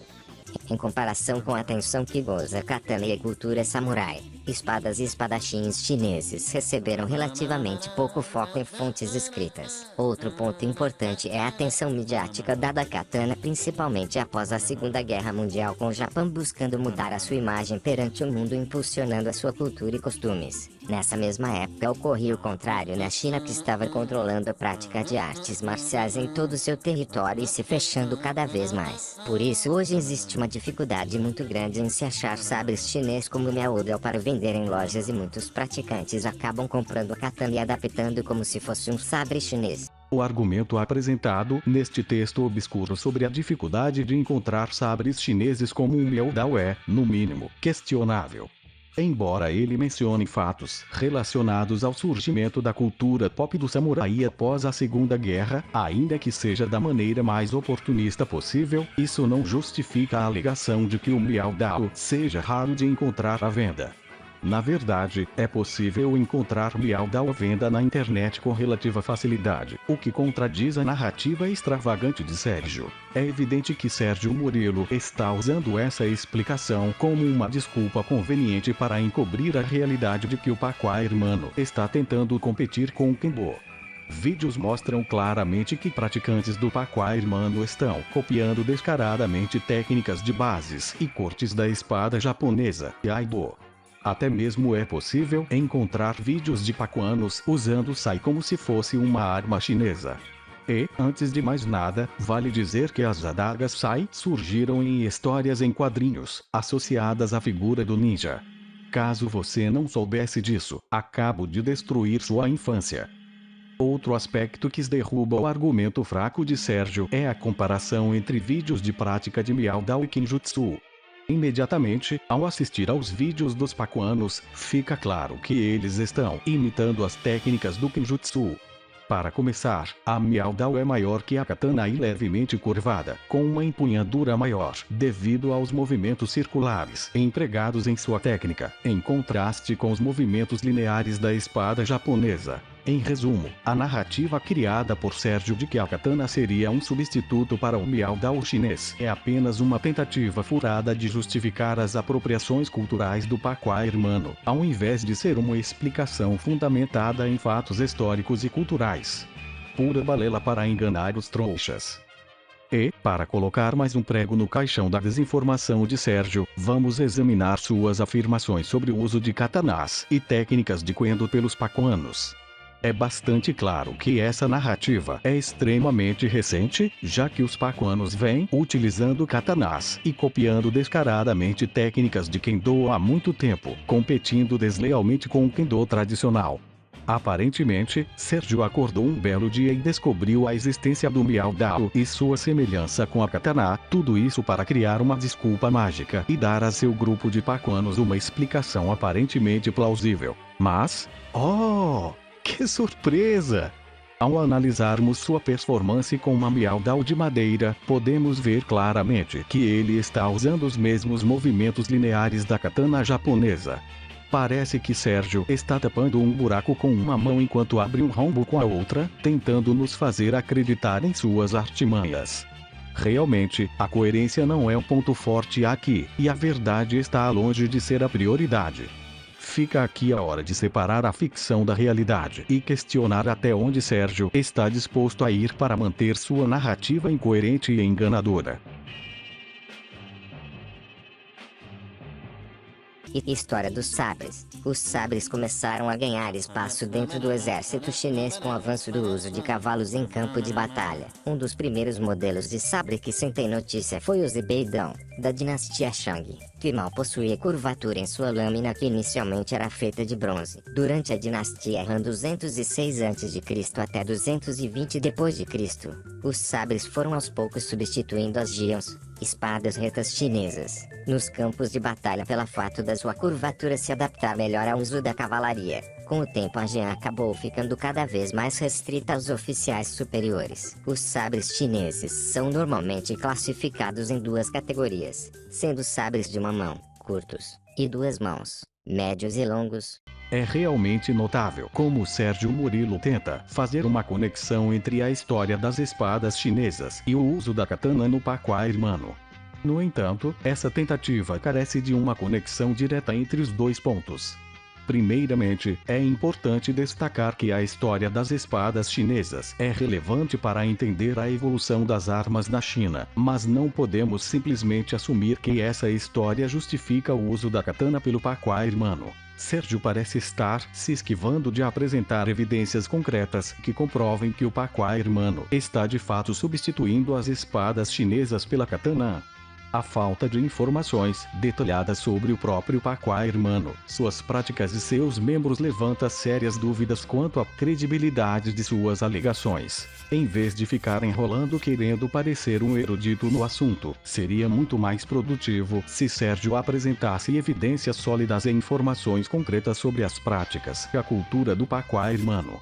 Em comparação com a atenção que goza katana e a cultura samurai, espadas e espadachins chineses receberam relativamente pouco foco em fontes escritas. Outro ponto importante é a atenção midiática dada à katana, principalmente após a Segunda Guerra Mundial, com o Japão buscando mudar a sua imagem perante o mundo, impulsionando a sua cultura e costumes. Nessa mesma época ocorria o contrário na China, que estava controlando a prática de artes marciais em todo o seu território e se fechando cada vez mais. Por isso hoje existe uma dificuldade muito grande em se achar sabres chinês como Miao Dao para vender em lojas, e muitos praticantes acabam comprando a katana e adaptando como se fosse um sabre chinês. O argumento apresentado neste texto obscuro sobre a dificuldade de encontrar sabres chineses como um Miao Dao é, no mínimo, questionável. Embora ele mencione fatos relacionados ao surgimento da cultura pop do samurai após a Segunda Guerra, ainda que seja da maneira mais oportunista possível, isso não justifica a alegação de que o Miao Dao seja raro de encontrar à venda. Na verdade, é possível encontrar Miao Dao à venda na internet com relativa facilidade, o que contradiz a narrativa extravagante de Sérgio. É evidente que Sérgio Murilo está usando essa explicação como uma desculpa conveniente para encobrir a realidade de que o Pacua Hermano está tentando competir com o Kembo. Vídeos mostram claramente que praticantes do Pacua Hermano estão copiando descaradamente técnicas de bases e cortes da espada japonesa e Aibo. Até mesmo é possível encontrar vídeos de pacuanos usando sai como se fosse uma arma chinesa. E, antes de mais nada, vale dizer que as adagas sai surgiram em histórias em quadrinhos, associadas à figura do ninja. Caso você não soubesse disso, acabo de destruir sua infância. Outro aspecto que derruba o argumento fraco de Sérgio é a comparação entre vídeos de prática de Miao Dao e Kinjutsu. Imediatamente, ao assistir aos vídeos dos pacuanos, fica claro que eles estão imitando as técnicas do Kinjutsu. Para começar, a Miao Dao é maior que a katana e levemente curvada, com uma empunhadura maior, devido aos movimentos circulares empregados em sua técnica, em contraste com os movimentos lineares da espada japonesa. Em resumo, a narrativa criada por Sérgio de que a katana seria um substituto para o Miao Dao chinês é apenas uma tentativa furada de justificar as apropriações culturais do Pacua Hermano, ao invés de ser uma explicação fundamentada em fatos históricos e culturais. Pura balela para enganar os trouxas. E, para colocar mais um prego no caixão da desinformação de Sérgio, vamos examinar suas afirmações sobre o uso de katanas e técnicas de kendo pelos pacuanos. É bastante claro que essa narrativa é extremamente recente, já que os pacuanos vêm utilizando katanas e copiando descaradamente técnicas de kendo há muito tempo, competindo deslealmente com o kendo tradicional. Aparentemente, Sérgio acordou um belo dia e descobriu a existência do Miao Dao e sua semelhança com a katana, tudo isso para criar uma desculpa mágica e dar a seu grupo de pacuanos uma explicação aparentemente plausível. Mas, que surpresa! Ao analisarmos sua performance com uma Miao Dao de madeira, podemos ver claramente que ele está usando os mesmos movimentos lineares da katana japonesa. Parece que Sérgio está tapando um buraco com uma mão enquanto abre um rombo com a outra, tentando nos fazer acreditar em suas artimanhas. Realmente, a coerência não é um ponto forte aqui, e a verdade está longe de ser a prioridade. Fica aqui a hora de separar a ficção da realidade e questionar até onde Sérgio está disposto a ir para manter sua narrativa incoerente e enganadora. História dos sabres. Os sabres começaram a ganhar espaço dentro do exército chinês com o avanço do uso de cavalos em campo de batalha. Um dos primeiros modelos de sabre que se tem notícia foi o Zibeidão, da dinastia Shang, que mal possuía curvatura em sua lâmina que inicialmente era feita de bronze. Durante a dinastia Han 206 a.C. até 220 d.C., os sabres foram aos poucos substituindo as jians, espadas retas chinesas, nos campos de batalha pelo fato da sua curvatura se adaptar melhor ao uso da cavalaria. Com o tempo a jian acabou ficando cada vez mais restrita aos oficiais superiores. Os sabres chineses são normalmente classificados em duas categorias, sendo sabres de uma mão, curtos, e duas mãos, médios e longos. É realmente notável como Sérgio Murilo tenta fazer uma conexão entre a história das espadas chinesas e o uso da katana no Pacuá Irmão. No entanto, essa tentativa carece de uma conexão direta entre os dois pontos. Primeiramente, é importante destacar que a história das espadas chinesas é relevante para entender a evolução das armas na China, mas não podemos simplesmente assumir que essa história justifica o uso da katana pelo Pacuá Irmão. Sérgio parece estar se esquivando de apresentar evidências concretas que comprovem que o Pacuá Irmão está de fato substituindo as espadas chinesas pela katana. A falta de informações detalhadas sobre o próprio Pacuá Irmão, suas práticas e seus membros levanta sérias dúvidas quanto à credibilidade de suas alegações. Em vez de ficar enrolando querendo parecer um erudito no assunto, seria muito mais produtivo se Sérgio apresentasse evidências sólidas e informações concretas sobre as práticas e a cultura do Pacuá Irmão.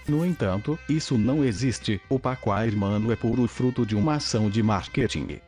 No entanto, isso não existe. O Pacuá Irmão é puro fruto de uma ação de marketing.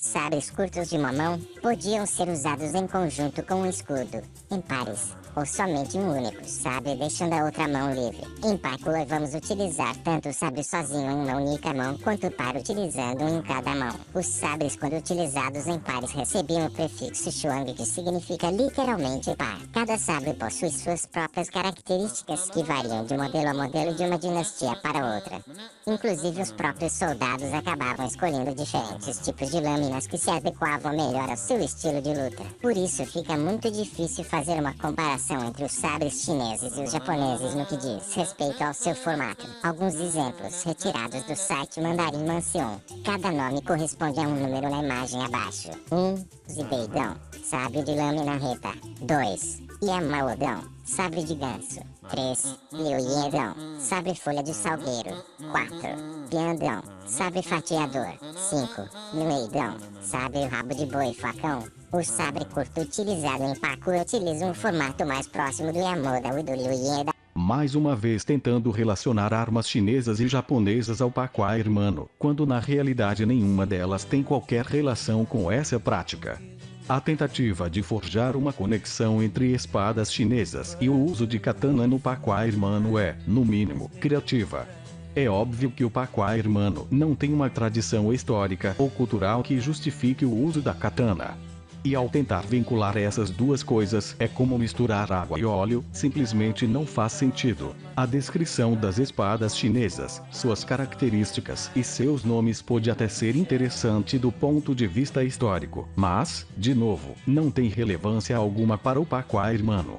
Sabres curtos de uma mão podiam ser usados em conjunto com um escudo, em pares, ou somente um único sabre deixando a outra mão livre. Em Pácula vamos utilizar tanto o sabre sozinho em uma única mão quanto o par utilizando um em cada mão. Os sabres quando utilizados em pares recebiam o prefixo Shuang que significa literalmente par. Cada sabre possui suas próprias características que variam de modelo a modelo de uma dinastia para outra. Inclusive os próprios soldados acabavam escolhendo diferentes tipos de lâminas que se adequavam melhor ao seu estilo de luta. Por isso fica muito difícil fazer uma comparação entre os sabres chineses e os japoneses no que diz respeito ao seu formato. Alguns exemplos retirados do site Mandarim Mansion. Cada nome corresponde a um número na imagem abaixo. 1. Zibeidão, sabre de lâmina reta. 2. Yamaodão, sabre de ganso. 3. Liuiedão, sabre folha de salgueiro. 4. Piandão, sabre fatiador. 5. Nueidão, sabre rabo de boi facão. O sabre curto utilizado em Pacu utiliza um formato mais próximo do Yamodão e do Liuiedão. Mais uma vez tentando relacionar armas chinesas e japonesas ao Pacuá Irmão, quando na realidade nenhuma delas tem qualquer relação com essa prática. A tentativa de forjar uma conexão entre espadas chinesas e o uso de katana no Pacuá Irmão é, no mínimo, criativa. É óbvio que o Pacuá Irmão não tem uma tradição histórica ou cultural que justifique o uso da katana. E ao tentar vincular essas duas coisas, é como misturar água e óleo, simplesmente não faz sentido. A descrição das espadas chinesas, suas características e seus nomes pode até ser interessante do ponto de vista histórico, mas, de novo, não tem relevância alguma para o Pacuá Irmão.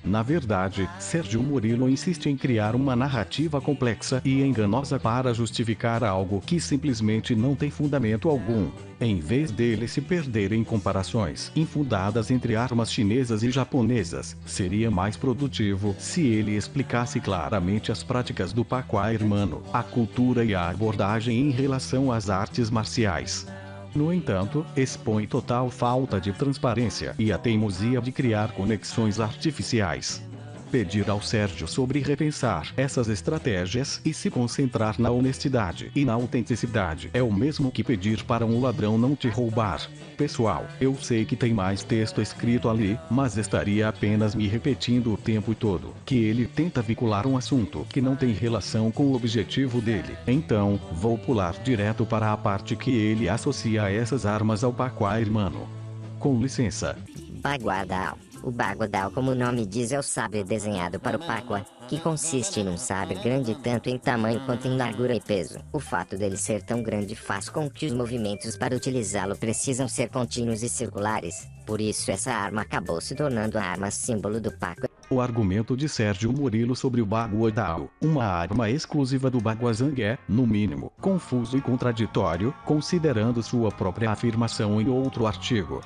Na verdade, Sérgio Murilo insiste em criar uma narrativa complexa e enganosa para justificar algo que simplesmente não tem fundamento algum. Em vez dele se perder em comparações infundadas entre armas chinesas e japonesas, seria mais produtivo se ele explicasse claramente as práticas do Pacuá Irmão, a cultura e a abordagem em relação às artes marciais. No entanto, expõe total falta de transparência e a teimosia de criar conexões artificiais. Pedir ao Sérgio sobre repensar essas estratégias e se concentrar na honestidade e na autenticidade é o mesmo que pedir para um ladrão não te roubar. Pessoal, eu sei que tem mais texto escrito ali, mas estaria apenas me repetindo o tempo todo que ele tenta vincular um assunto que não tem relação com o objetivo dele. Então, vou pular direto para a parte que ele associa essas armas ao Pacuá Irmão. Com licença. Baguadao. O Baguadao, como o nome diz, é o sabre desenhado para o Pakwa, que consiste num sabre grande tanto em tamanho quanto em largura e peso. O fato dele ser tão grande faz com que os movimentos para utilizá-lo precisam ser contínuos e circulares, por isso essa arma acabou se tornando a arma símbolo do Pakwa. O argumento de Sérgio Murilo sobre o Baguadao, uma arma exclusiva do Baguazhang, é, no mínimo, confuso e contraditório, considerando sua própria afirmação em outro artigo.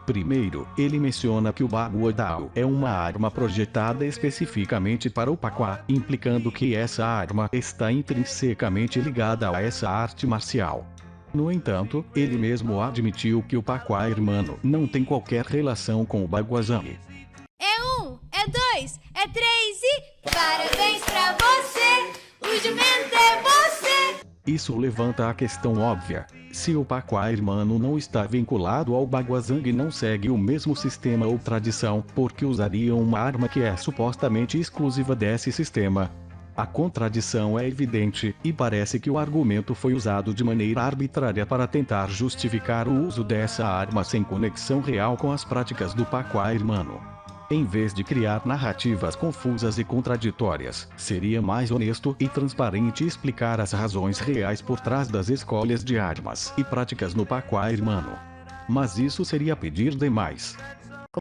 Primeiro, ele menciona que o Baguadao é uma arma projetada especificamente para o Pakwa, implicando que essa arma está intrinsecamente ligada a essa arte marcial. No entanto, ele mesmo admitiu que o Pakwa Irmão não tem qualquer relação com o Baguazhang. É 1, é 2, é 3 e... Parabéns pra você, o jumento é você! Isso levanta a questão óbvia. Se o Pakwa Irmão não está vinculado ao Baguazhang e não segue o mesmo sistema ou tradição, por que usariam uma arma que é supostamente exclusiva desse sistema? A contradição é evidente, e parece que o argumento foi usado de maneira arbitrária para tentar justificar o uso dessa arma sem conexão real com as práticas do Pakwa Irmão. Em vez de criar narrativas confusas e contraditórias, seria mais honesto e transparente explicar as razões reais por trás das escolhas de armas e práticas no Pakwa Irmão. Mas isso seria pedir demais.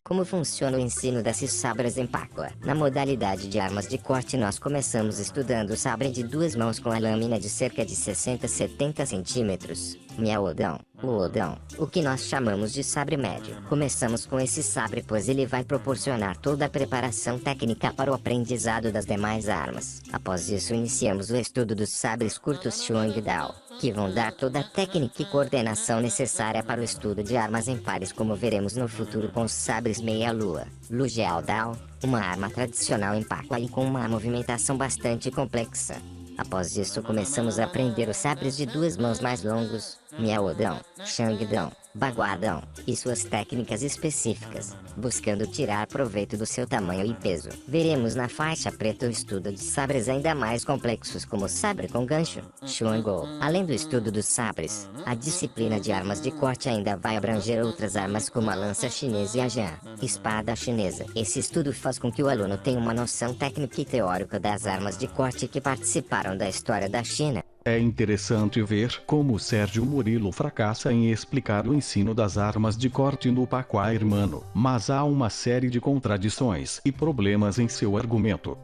Como funciona o ensino desses sabres em Pakwa? Na modalidade de armas de corte nós começamos estudando o sabre de duas mãos com a lâmina de cerca de 60-70 centímetros. Miaodão, Luodão, o que nós chamamos de sabre médio. Começamos com esse sabre pois ele vai proporcionar toda a preparação técnica para o aprendizado das demais armas. Após isso iniciamos o estudo dos sabres curtos Xuangdao, que vão dar toda a técnica e coordenação necessária para o estudo de armas impares como veremos no futuro com os sabres meia-lua. Lujiaodao, uma arma tradicional em Pakwa e com uma movimentação bastante complexa. Após isso começamos a aprender os sabres de duas mãos mais longos, Miaodão, Shangdão, Baguadão, e suas técnicas específicas, buscando tirar proveito do seu tamanho e peso. Veremos na faixa preta o estudo de sabres ainda mais complexos como o sabre com gancho, Xuangou. Além do estudo dos sabres, a disciplina de armas de corte ainda vai abranger outras armas como a lança chinesa e a jan, espada chinesa. Esse estudo faz com que o aluno tenha uma noção técnica e teórica das armas de corte que participaram da história da China. É interessante ver como Sérgio Murilo fracassa em explicar o ensino das armas de corte no Pakwa Irmão, mas há uma série de contradições e problemas em seu argumento.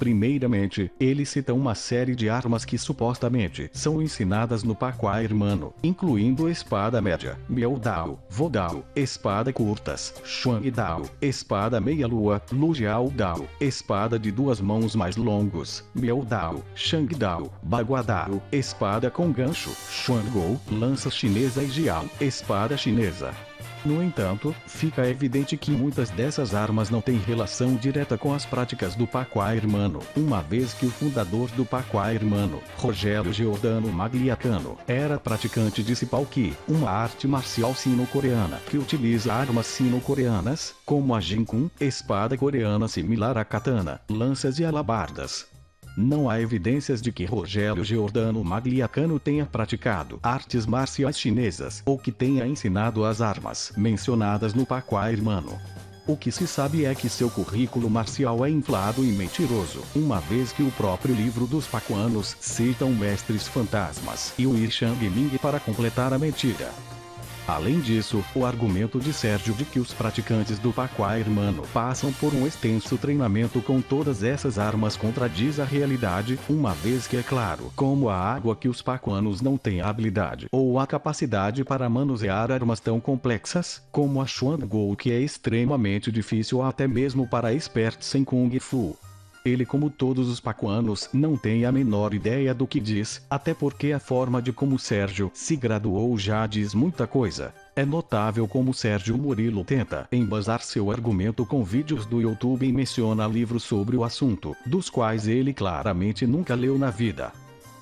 Primeiramente, ele cita uma série de armas que supostamente são ensinadas no Pakwa Irmão, incluindo espada média, Miaodao, Vodao, espada curtas, Xuangdao, espada meia-lua, Lujiaodao, espada de duas mãos mais longos, Miaodao, Shangdao, Baguadao, espada com gancho, Xuangou, lança chinesa e Jiao, espada chinesa. No entanto, fica evidente que muitas dessas armas não têm relação direta com as práticas do Pakwa Irmão, uma vez que o fundador do Pakwa Irmão, Rogério Giordano Magliacano, era praticante de Sipalki, uma arte marcial sino-coreana que utiliza armas sino-coreanas, como a Jinkun, espada coreana similar à katana, lanças e alabardas. Não há evidências de que Rogério Giordano Magliacano tenha praticado artes marciais chinesas ou que tenha ensinado as armas mencionadas no Pakwa Irmão. O que se sabe é que seu currículo marcial é inflado e mentiroso, uma vez que o próprio livro dos paquanos citam mestres fantasmas e o Irshang Ming para completar a mentira. Além disso, o argumento de Sérgio de que os praticantes do Pakwa Irmão passam por um extenso treinamento com todas essas armas contradiz a realidade, uma vez que é claro, como a água, que os paquanos não têm a habilidade ou a capacidade para manusear armas tão complexas, como a Xuangou, que é extremamente difícil até mesmo para experts em Kung Fu. Ele, como todos os paquanos, não tem a menor ideia do que diz, até porque a forma de como Sérgio se graduou já diz muita coisa. É notável como Sérgio Murilo tenta embasar seu argumento com vídeos do YouTube e menciona livros sobre o assunto, dos quais ele claramente nunca leu na vida.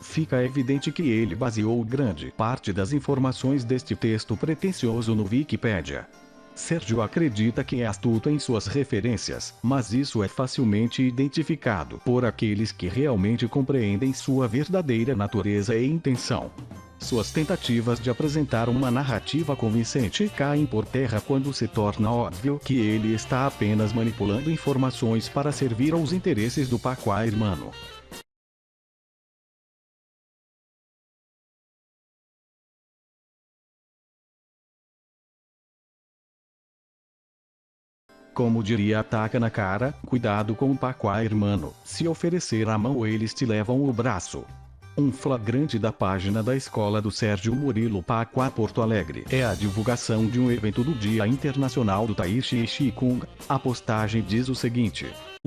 Fica evidente que ele baseou grande parte das informações deste texto pretensioso no Wikipedia. Sérgio acredita que é astuto em suas referências, mas isso é facilmente identificado por aqueles que realmente compreendem sua verdadeira natureza e intenção. Suas tentativas de apresentar uma narrativa convincente caem por terra quando se torna óbvio que ele está apenas manipulando informações para servir aos interesses do Pacuá Hermano. Como diria a taca na cara, cuidado com o Pacuá Hermano, se oferecer a mão eles te levam o braço. Um flagrante da página da escola do Sérgio Murilo Pacuá Porto Alegre é a divulgação de um evento do Dia Internacional do Tai Chi Kung. A postagem diz o seguinte: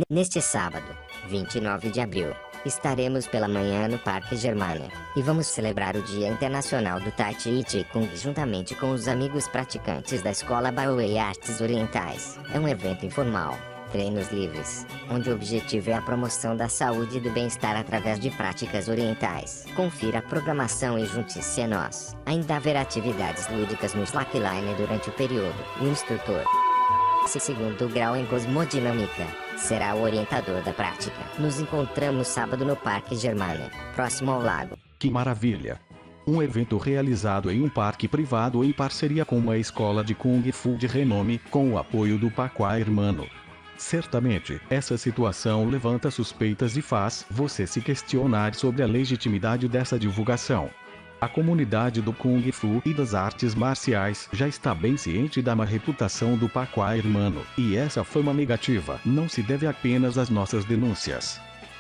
Neste sábado, 29 de abril, estaremos pela manhã no Parque Germânia, e vamos celebrar o Dia Internacional do Tai Chi Kung juntamente com os amigos praticantes da Escola Baoei Artes Orientais. É um evento informal, treinos livres, onde o objetivo é a promoção da saúde e do bem-estar através de práticas orientais. Confira a programação e junte-se a nós. Ainda haverá atividades lúdicas no slackline durante o período. O instrutor, segundo grau em cosmodinâmica, será o orientador da prática. Nos encontramos sábado no Parque Germânia, próximo ao lago. Que maravilha! Um evento realizado em um parque privado em parceria com uma escola de Kung Fu de renome, com o apoio do Pacuá Hermano. Certamente, essa situação levanta suspeitas e faz você se questionar sobre a legitimidade dessa divulgação. A comunidade do Kung Fu e das artes marciais já está bem ciente da má reputação do Pacuá Hermano, e essa fama negativa não se deve apenas às nossas denúncias.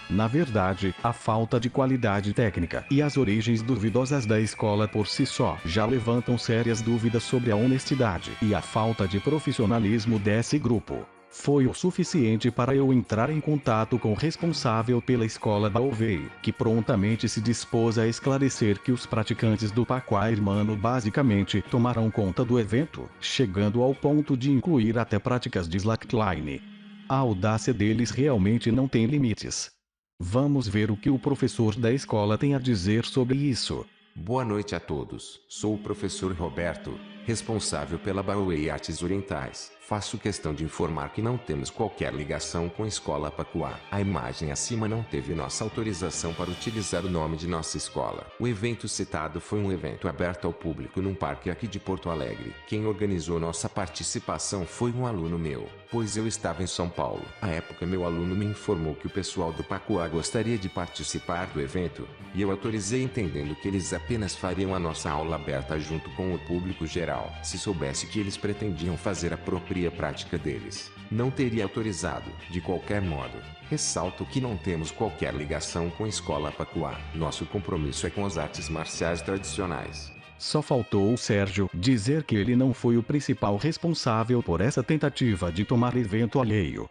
Na verdade, a falta de qualidade técnica e as origens duvidosas da escola por si só já levantam sérias dúvidas sobre a honestidade e a falta de profissionalismo desse grupo. Foi o suficiente para eu entrar em contato com o responsável pela escola Baoei, que prontamente se dispôs a esclarecer que os praticantes do Pacuá Hermano basicamente tomaram conta do evento, chegando ao ponto de incluir até práticas de slackline. A audácia deles realmente não tem limites. Vamos ver o que o professor da escola tem a dizer sobre isso. Boa noite a todos. Sou o professor Roberto, responsável pela Baoei Artes Orientais. Faço questão de informar que não temos qualquer ligação com a Escola Pacuá. A imagem acima não teve nossa autorização para utilizar o nome de nossa escola. O evento citado foi um evento aberto ao público num parque aqui de Porto Alegre. Quem organizou nossa participação foi um aluno meu, pois eu estava em São Paulo. À época meu aluno me informou que o pessoal do Pacuá gostaria de participar do evento, e eu autorizei entendendo que eles apenas fariam a nossa aula aberta junto com o público geral. Se soubesse que eles pretendiam fazer a própria prática deles, não teria autorizado. De qualquer modo, ressalto que não temos qualquer ligação com a Escola Pacuá. Nosso compromisso é com as artes marciais tradicionais. Só faltou o Sérgio dizer que ele não foi o principal responsável por essa tentativa de tomar evento alheio.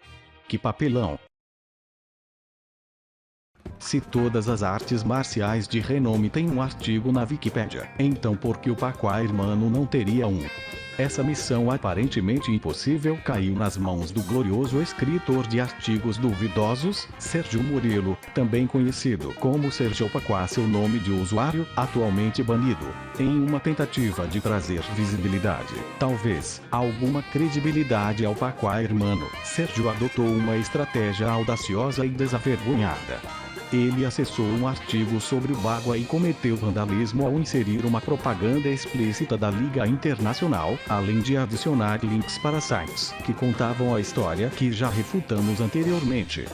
Que papelão! Se todas as artes marciais de renome têm um artigo na Wikipédia, então por que o Pacuá Hermano não teria um? Essa missão aparentemente impossível caiu nas mãos do glorioso escritor de artigos duvidosos, Sérgio Murilo, também conhecido como Sérgio Pacuá, seu nome de usuário, atualmente banido, em uma tentativa de trazer visibilidade, talvez, alguma credibilidade ao Pacuá Hermano. Sérgio adotou uma estratégia audaciosa e desavergonhada. Ele acessou um artigo sobre o Bagua e cometeu vandalismo ao inserir uma propaganda explícita da Liga Internacional, além de adicionar links para sites que contavam a história que já refutamos anteriormente.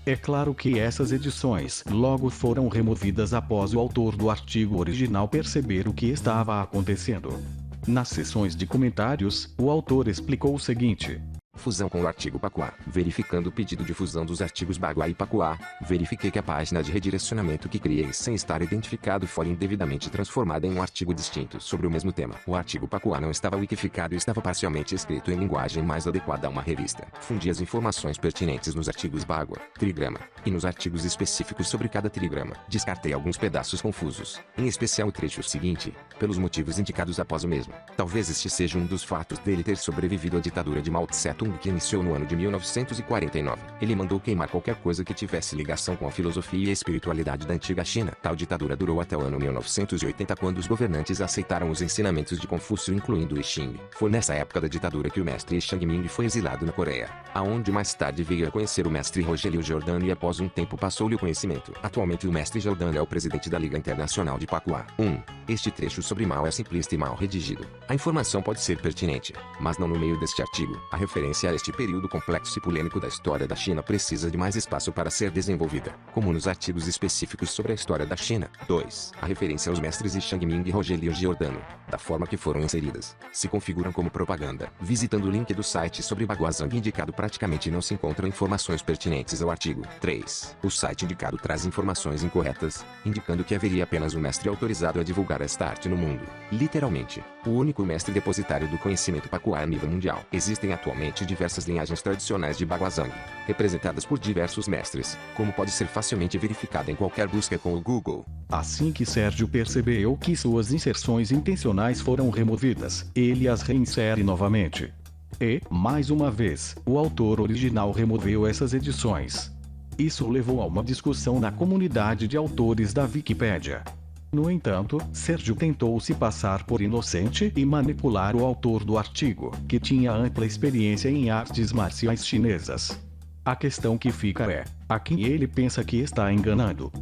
É claro que essas edições logo foram removidas após o autor do artigo original perceber o que estava acontecendo. Nas sessões de comentários, o autor explicou o seguinte: fusão com o artigo Pacuá. Verificando o pedido de fusão dos artigos Bagua e Pacuá, verifiquei que a página de redirecionamento que criei sem estar identificado foi indevidamente transformada em um artigo distinto sobre o mesmo tema. O artigo Pacuá não estava wikificado e estava parcialmente escrito em linguagem mais adequada a uma revista. Fundi as informações pertinentes nos artigos Bagua, trigrama, e nos artigos específicos sobre cada trigrama. Descartei alguns pedaços confusos, em especial o trecho seguinte, pelos motivos indicados após o mesmo. Talvez este seja um dos fatos dele ter sobrevivido à ditadura de Mao Tse Tung Ming, que iniciou no ano de 1949. Ele mandou queimar qualquer coisa que tivesse ligação com a filosofia e a espiritualidade da antiga China. Tal ditadura durou até o ano 1980, quando os governantes aceitaram os ensinamentos de Confúcio, incluindo I Ching. Foi nessa época da ditadura que o mestre Xiang Ming foi exilado na Coreia, aonde mais tarde veio a conhecer o mestre Rogério Giordano e após um tempo passou-lhe o conhecimento. Atualmente o mestre Giordano é o presidente da Liga Internacional de Pacuá. 1. Este trecho sobre Mao é simplista e mal redigido. A informação pode ser pertinente, mas não no meio deste artigo. A referência a este período complexo e polêmico da história da China precisa de mais espaço para ser desenvolvida, como nos artigos específicos sobre a história da China. 2. A referência aos mestres Xiang Ming e Rogério Giordano, da forma que foram inseridas, se configuram como propaganda. Visitando o link do site sobre Baguazhang indicado, praticamente não se encontram informações pertinentes ao artigo. 3. O site indicado traz informações incorretas, indicando que haveria apenas um mestre autorizado a divulgar esta arte no mundo. Literalmente, o único mestre depositário do conhecimento Pacuá a nível mundial. Existem atualmente diversas linhagens tradicionais de Baguazhang, representadas por diversos mestres, como pode ser facilmente verificado em qualquer busca com o Google. Assim que Sérgio percebeu que suas inserções intencionais foram removidas, ele as reinsere novamente. E, mais uma vez, o autor original removeu essas edições. Isso levou a uma discussão na comunidade de autores da Wikipédia. No entanto, Sérgio tentou se passar por inocente e manipular o autor do artigo, que tinha ampla experiência em artes marciais chinesas. A questão que fica é: a quem ele pensa que está enganando?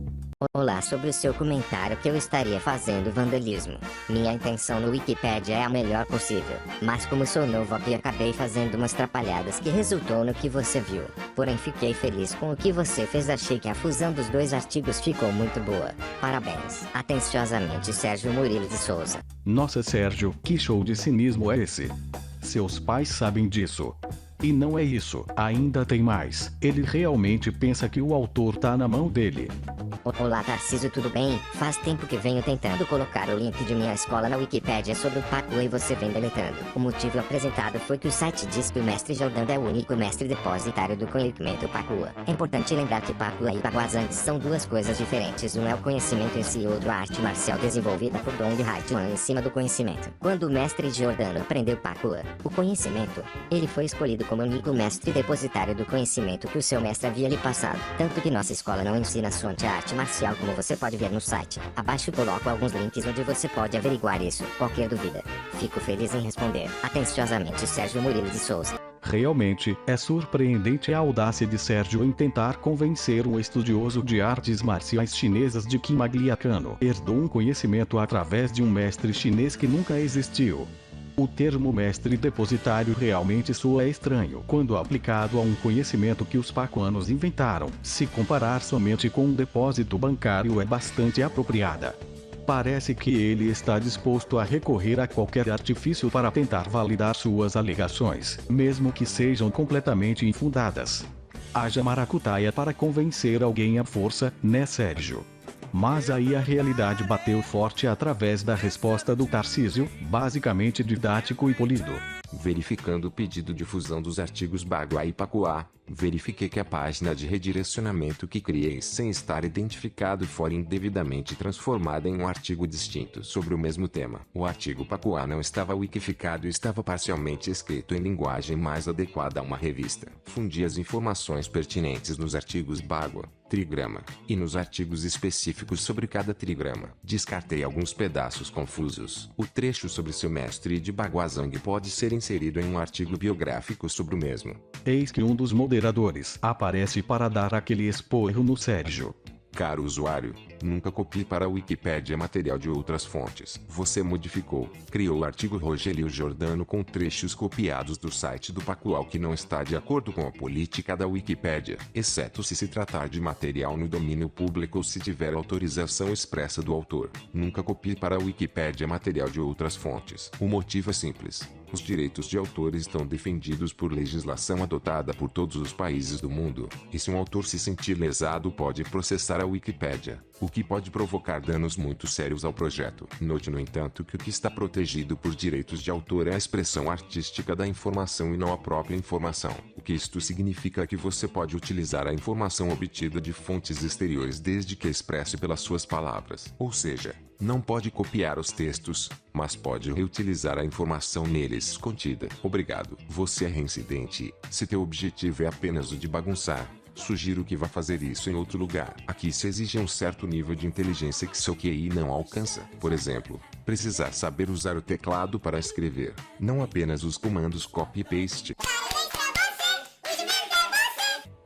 Olá, sobre o seu comentário que eu estaria fazendo vandalismo. Minha intenção no Wikipedia é a melhor possível, mas como sou novo aqui acabei fazendo umas trapalhadas que resultou no que você viu. Porém fiquei feliz com o que você fez, achei que a fusão dos dois artigos ficou muito boa. Parabéns. Atenciosamente, Sérgio Murilo de Souza. Nossa, Sérgio, que show de cinismo é esse? Seus pais sabem disso. E não é isso, ainda tem mais. Ele realmente pensa que o autor tá na mão dele. Olá, Tarcísio, tudo bem? Faz tempo que venho tentando colocar o link de minha escola na Wikipédia sobre o Pacuá e você vem deletando. O motivo apresentado foi que o site diz que o mestre Giordano é o único mestre depositário do conhecimento Pacuá. É importante lembrar que Pacuá e Baguazhang são duas coisas diferentes. Um é o conhecimento em si e outro a arte marcial desenvolvida por Dong Haituan em cima do conhecimento. Quando o mestre Giordano aprendeu Pacuá, o conhecimento, ele foi escolhido como único mestre depositário do conhecimento que o seu mestre havia lhe passado. Tanto que nossa escola não ensina somente a arte marcial, como você pode ver no site. Abaixo coloco alguns links onde você pode averiguar isso. Qualquer dúvida, fico feliz em responder. Atenciosamente, Sérgio Murilo de Souza. Realmente, é surpreendente a audácia de Sérgio em tentar convencer um estudioso de artes marciais chinesas de que Magliacano herdou um conhecimento através de um mestre chinês que nunca existiu. O termo mestre depositário realmente soa estranho quando aplicado a um conhecimento que os pacuanos inventaram. Se comparar somente com um depósito bancário é bastante apropriada. Parece que ele está disposto a recorrer a qualquer artifício para tentar validar suas alegações, mesmo que sejam completamente infundadas. Haja maracutaia para convencer alguém à força, né, Sérgio? Mas aí a realidade bateu forte através da resposta do Tarcísio, basicamente didático e polido. Verificando o pedido de fusão dos artigos Baguá e Pacuá, verifiquei que a página de redirecionamento que criei sem estar identificado foi indevidamente transformada em um artigo distinto sobre o mesmo tema. O artigo Pacuá não estava wikificado e estava parcialmente escrito em linguagem mais adequada a uma revista. Fundi as informações pertinentes nos artigos Bagua, trigrama, e nos artigos específicos sobre cada trigrama. Descartei alguns pedaços confusos. O trecho sobre seu mestre de Baguazhang pode ser inserido em um artigo biográfico sobre o mesmo. Eis que um dos moderadores aparece para dar aquele esporro no Sérgio. Caro usuário, nunca copie para a Wikipédia material de outras fontes. Você modificou, criou o artigo Rogério Giordano com trechos copiados do site do Pacuá que não está de acordo com a política da Wikipédia, exceto se tratar de material no domínio público ou se tiver autorização expressa do autor. Nunca copie para a Wikipédia material de outras fontes. O motivo é simples. Os direitos de autor estão defendidos por legislação adotada por todos os países do mundo, e se um autor se sentir lesado pode processar a Wikipédia. O o que pode provocar danos muito sérios ao projeto. Note, no entanto, que o que está protegido por direitos de autor é a expressão artística da informação e não a própria informação. O que isto significa é que você pode utilizar a informação obtida de fontes exteriores desde que expresse pelas suas palavras. Ou seja, não pode copiar os textos, mas pode reutilizar a informação neles contida. Obrigado. Você é reincidente. Se teu objetivo é apenas o de bagunçar, sugiro que vá fazer isso em outro lugar. Aqui se exige um certo nível de inteligência que seu QI não alcança. Por exemplo, precisar saber usar o teclado para escrever, não apenas os comandos copy e paste.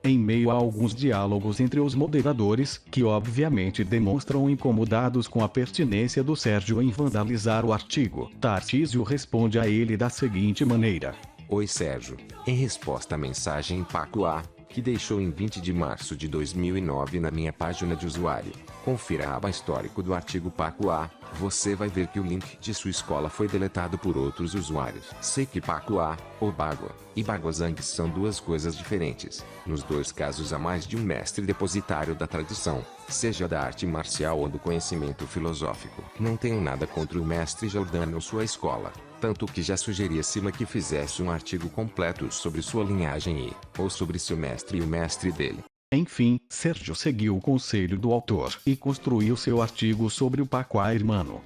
Em meio a alguns diálogos entre os moderadores, que obviamente demonstram incomodados com a pertinência do Sérgio em vandalizar o artigo, Tarcísio responde a ele da seguinte maneira: Oi Sérgio, em resposta à mensagem Paco A, que deixou em 20 de março de 2009 na minha página de usuário, confira a aba histórico do artigo Paco A, você vai ver que o link de sua escola foi deletado por outros usuários. Sei que Paco A, ou Bagua, e Baguazang são duas coisas diferentes. Nos dois casos há mais de um mestre depositário da tradição, seja da arte marcial ou do conhecimento filosófico. Não tenho nada contra o mestre Jordano ou sua escola, tanto que já sugeri acima que fizesse um artigo completo sobre sua linhagem ou sobre seu mestre e o mestre dele. Enfim, Sérgio seguiu o conselho do autor e construiu seu artigo sobre o Paco Irmão.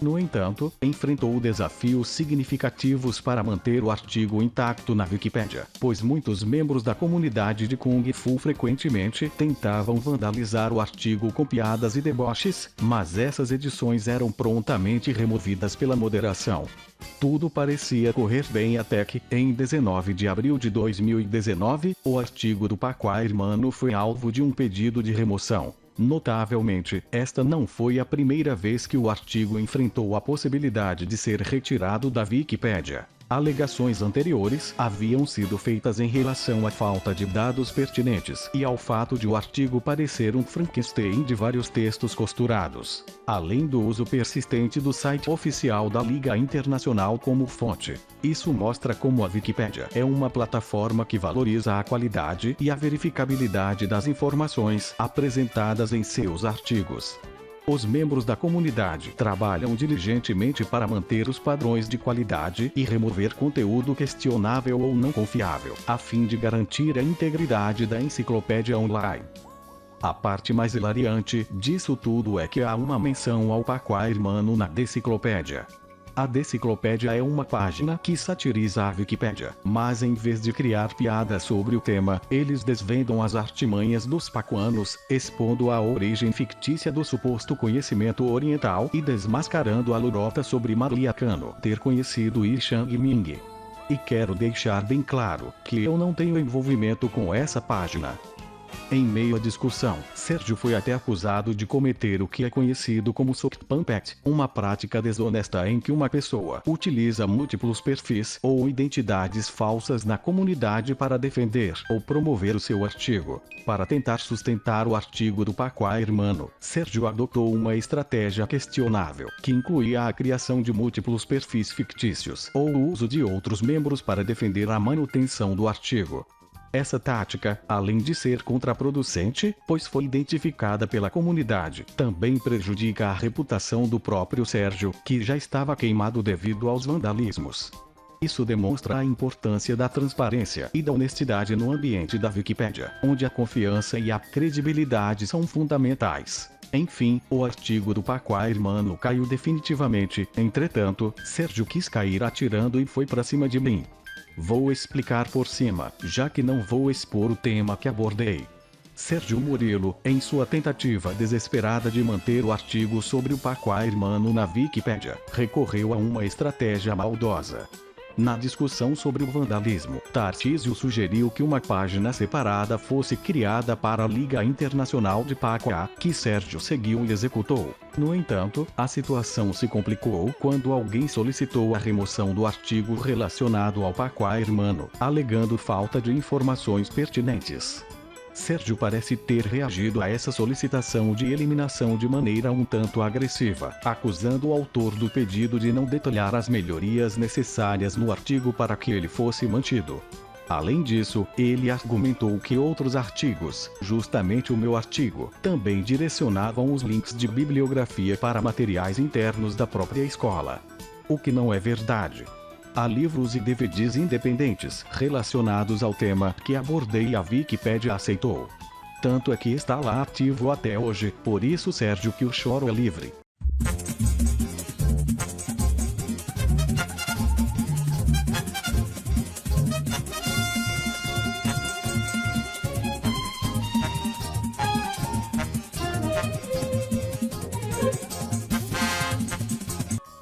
No entanto, enfrentou desafios significativos para manter o artigo intacto na Wikipédia, pois muitos membros da comunidade de Kung Fu frequentemente tentavam vandalizar o artigo com piadas e deboches, mas essas edições eram prontamente removidas pela moderação. Tudo parecia correr bem até que, em 19 de abril de 2019, o artigo do Paco Irmão foi alvo de um pedido de remoção. Notavelmente, esta não foi a primeira vez que o artigo enfrentou a possibilidade de ser retirado da Wikipédia. Alegações anteriores haviam sido feitas em relação à falta de dados pertinentes e ao fato de o artigo parecer um Frankenstein de vários textos costurados, além do uso persistente do site oficial da Liga Internacional como fonte. Isso mostra como a Wikipédia é uma plataforma que valoriza a qualidade e a verificabilidade das informações apresentadas em seus artigos. Os membros da comunidade trabalham diligentemente para manter os padrões de qualidade e remover conteúdo questionável ou não confiável, a fim de garantir a integridade da enciclopédia online. A parte mais hilariante disso tudo é que há uma menção ao Paco Irmão na Deciclopédia. A Deciclopédia é uma página que satiriza a Wikipédia, mas em vez de criar piadas sobre o tema, eles desvendam as artimanhas dos pacuanos, expondo a origem fictícia do suposto conhecimento oriental e desmascarando a lorota sobre Maria Cano ter conhecido Yi Chang-ming. E quero deixar bem claro que eu não tenho envolvimento com essa página. Em meio à discussão, Sérgio foi até acusado de cometer o que é conhecido como sock puppet, uma prática desonesta em que uma pessoa utiliza múltiplos perfis ou identidades falsas na comunidade para defender ou promover o seu artigo. Para tentar sustentar o artigo do Paco Irmão, Sérgio adotou uma estratégia questionável, que incluía a criação de múltiplos perfis fictícios ou o uso de outros membros para defender a manutenção do artigo. Essa tática, além de ser contraproducente, pois foi identificada pela comunidade, também prejudica a reputação do próprio Sérgio, que já estava queimado devido aos vandalismos. Isso demonstra a importância da transparência e da honestidade no ambiente da Wikipédia, onde a confiança e a credibilidade são fundamentais. Enfim, o artigo do Paco Irmão caiu definitivamente, entretanto, Sérgio quis cair atirando e foi pra cima de mim. Vou explicar por cima, já que não vou expor o tema que abordei. Sérgio Murilo, em sua tentativa desesperada de manter o artigo sobre o Paco Irmão na Wikipédia, recorreu a uma estratégia maldosa. Na discussão sobre o vandalismo, Tarcísio sugeriu que uma página separada fosse criada para a Liga Internacional de Paco A, que Sérgio seguiu e executou. No entanto, a situação se complicou quando alguém solicitou a remoção do artigo relacionado ao Paco Irmão, alegando falta de informações pertinentes. Sérgio parece ter reagido a essa solicitação de eliminação de maneira um tanto agressiva, acusando o autor do pedido de não detalhar as melhorias necessárias no artigo para que ele fosse mantido. Além disso, ele argumentou que outros artigos, justamente o meu artigo, também direcionavam os links de bibliografia para materiais internos da própria escola. O que não é verdade. Há livros e DVDs independentes relacionados ao tema que abordei e a Wikipédia aceitou. Tanto é que está lá ativo até hoje, por isso Sérgio que o choro é livre.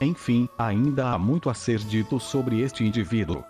Enfim, ainda há muito a ser dito sobre este indivíduo.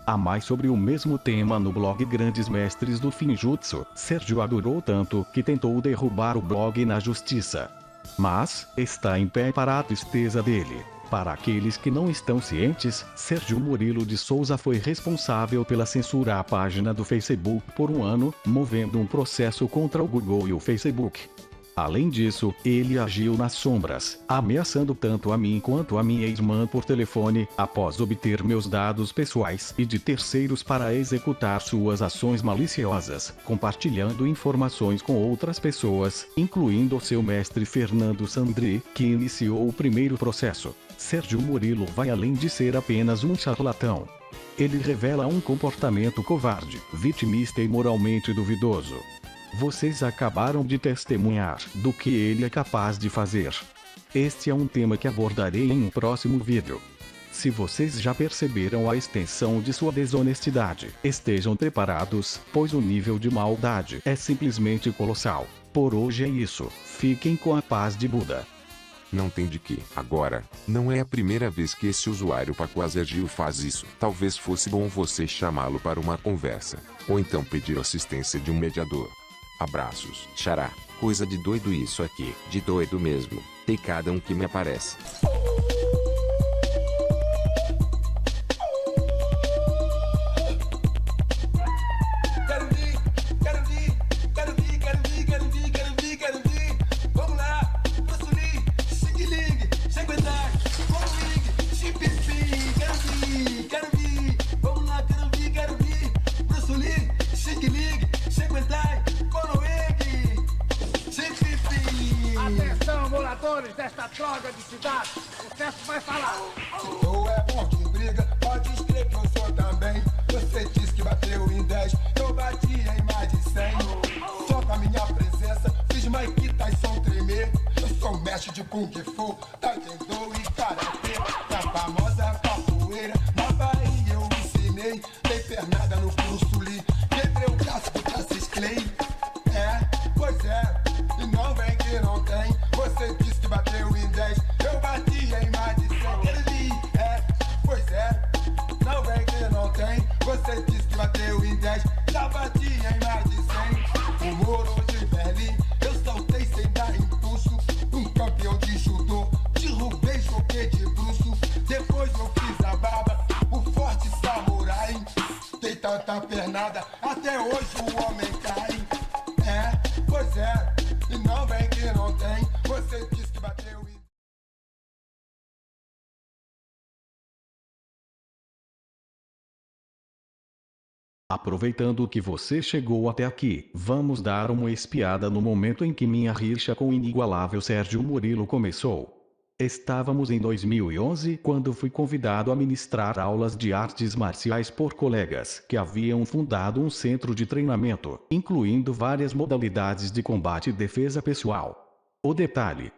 Há mais sobre o mesmo tema no blog Grandes Mestres do Finjutsu. Sérgio adorou tanto que tentou derrubar o blog na justiça. Mas, está em pé para a tristeza dele. Para aqueles que não estão cientes, Sérgio Murilo de Souza foi responsável pela censura à página do Facebook por um ano, movendo um processo contra o Google e o Facebook. Além disso, ele agiu nas sombras, ameaçando tanto a mim quanto a minha irmã por telefone, após obter meus dados pessoais e de terceiros para executar suas ações maliciosas, compartilhando informações com outras pessoas, incluindo o seu mestre Fernando Sandri, que iniciou o primeiro processo. Sérgio Murilo vai além de ser apenas um charlatão. Ele revela um comportamento covarde, vitimista e moralmente duvidoso. Vocês acabaram de testemunhar do que ele é capaz de fazer. Este é um tema que abordarei em um próximo vídeo. Se vocês já perceberam a extensão de sua desonestidade, estejam preparados, pois o nível de maldade é simplesmente colossal. Por hoje é isso, fiquem com a paz de Buda. Não tem de que. Agora, não é a primeira vez que esse usuário Pacuazergil faz isso. Talvez fosse bom você chamá-lo para uma conversa. Ou então pedir assistência de um mediador. Abraços, xará. Coisa de doido isso aqui. De doido mesmo. Tem cada um que me aparece. Atenção, moradores desta droga de cidade, o Testo vai falar. Se tu é bom de briga, pode escrever que eu sou também. Você disse que bateu em 10, eu bati em mais de 100. Só com a minha presença, fiz Mike Tyson tremer. Eu sou mestre de Kung Fu, Taekwondo e Karatê. Na famosa capoeira, na Bahia eu ensinei. Dei pernada no Bruce Lee, quebrei o braço do Cassius Clay. Pois é, e não vem que não tem. Você disse que bateu em 10, eu bati em mais de 100. Pois é, não vem que não tem. Você disse que bateu em 10, já bati em mais de 100. O muro de Berlim, eu saltei sem dar impulso. Um campeão de judô, derrubei, joguei de bruxo. Depois eu fiz a barba, o forte samurai. Dei tanta pernada, até hoje o homem cai. Pois é, e não vem que não tem. Você disse que bateu em... Aproveitando que você chegou até aqui, vamos dar uma espiada no momento em que minha rixa com o inigualável Sérgio Murilo começou. Estávamos em 2011 quando fui convidado a ministrar aulas de artes marciais por colegas que haviam fundado um centro de treinamento, incluindo várias modalidades de combate e defesa pessoal. O detalhe: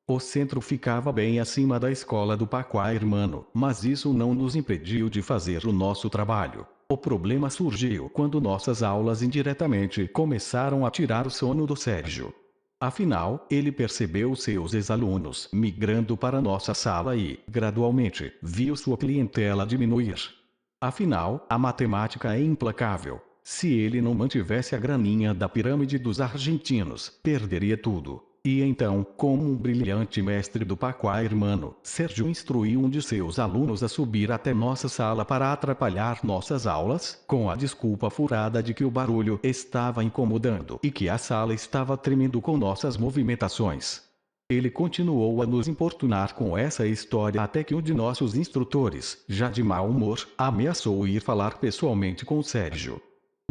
o centro ficava bem acima da escola do Pacuá Hermano, mas isso não nos impediu de fazer o nosso trabalho. O problema surgiu quando nossas aulas indiretamente começaram a tirar o sono do Sérgio. Afinal, ele percebeu seus ex-alunos migrando para nossa sala e, gradualmente, viu sua clientela diminuir. Afinal, a matemática é implacável. Se ele não mantivesse a graninha da pirâmide dos argentinos, perderia tudo. E então, como um brilhante mestre do Pacuá Hermano, Sérgio instruiu um de seus alunos a subir até nossa sala para atrapalhar nossas aulas, com a desculpa furada de que o barulho estava incomodando e que a sala estava tremendo com nossas movimentações. Ele continuou a nos importunar com essa história até que um de nossos instrutores, já de mau humor, ameaçou ir falar pessoalmente com Sérgio.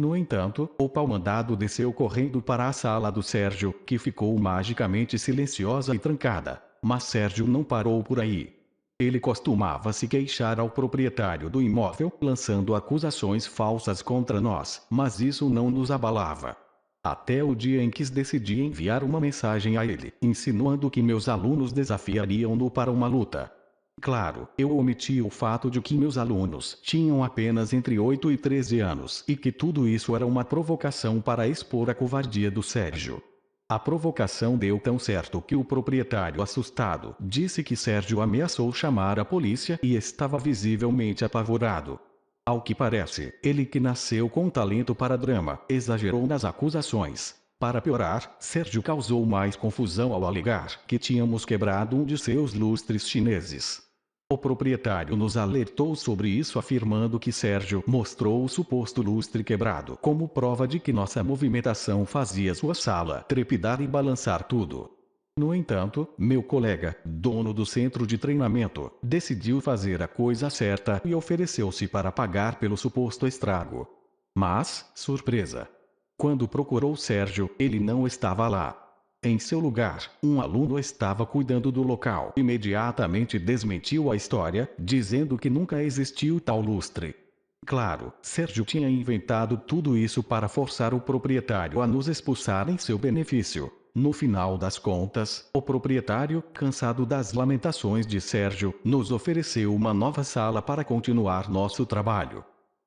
No entanto, o pau-mandado desceu correndo para a sala do Sérgio, que ficou magicamente silenciosa e trancada. Mas Sérgio não parou por aí. Ele costumava se queixar ao proprietário do imóvel, lançando acusações falsas contra nós, mas isso não nos abalava. Até o dia em que decidi enviar uma mensagem a ele, insinuando que meus alunos desafiariam-no para uma luta. Claro, eu omiti o fato de que meus alunos tinham apenas entre 8 e 13 anos e que tudo isso era uma provocação para expor a covardia do Sérgio. A provocação deu tão certo que o proprietário, assustado, disse que Sérgio ameaçou chamar a polícia e estava visivelmente apavorado. Ao que parece, ele, que nasceu com talento para drama, exagerou nas acusações. Para piorar, Sérgio causou mais confusão ao alegar que tínhamos quebrado um de seus lustres chineses. O proprietário nos alertou sobre isso, afirmando que Sérgio mostrou o suposto lustre quebrado como prova de que nossa movimentação fazia sua sala trepidar e balançar tudo. No entanto, meu colega, dono do centro de treinamento, decidiu fazer a coisa certa e ofereceu-se para pagar pelo suposto estrago. Mas, surpresa! Quando procurou Sérgio, ele não estava lá. Em seu lugar, um aluno estava cuidando do local. Imediatamente desmentiu a história, dizendo que nunca existiu tal lustre. Claro, Sérgio tinha inventado tudo isso para forçar o proprietário a nos expulsar em seu benefício. No final das contas, o proprietário, cansado das lamentações de Sérgio, nos ofereceu uma nova sala para continuar nosso trabalho.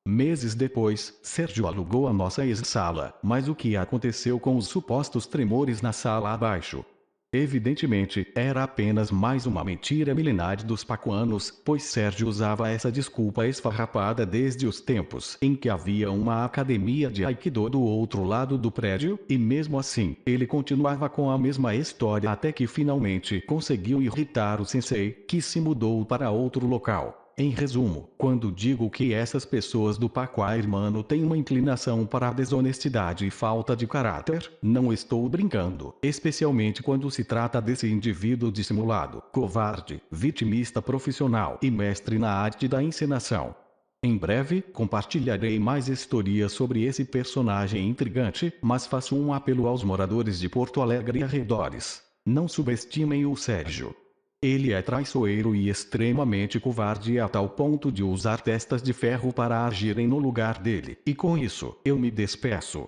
Meses depois, Sérgio alugou a nossa ex-sala, mas o que aconteceu com os supostos tremores na sala abaixo? Evidentemente, era apenas mais uma mentira milenar dos pacuanos, pois Sérgio usava essa desculpa esfarrapada desde os tempos em que havia uma academia de Aikido do outro lado do prédio, e mesmo assim, ele continuava com a mesma história até que finalmente conseguiu irritar o sensei, que se mudou para outro local. Em resumo, quando digo que essas pessoas do Pacua Hermano têm uma inclinação para a desonestidade e falta de caráter, não estou brincando, especialmente quando se trata desse indivíduo dissimulado, covarde, vitimista profissional e mestre na arte da encenação. Em breve, compartilharei mais histórias sobre esse personagem intrigante, mas faço um apelo aos moradores de Porto Alegre e arredores. Não subestimem o Sérgio. Ele é traiçoeiro e extremamente covarde a tal ponto de usar testas de ferro para agirem no lugar dele, e com isso, eu me despeço.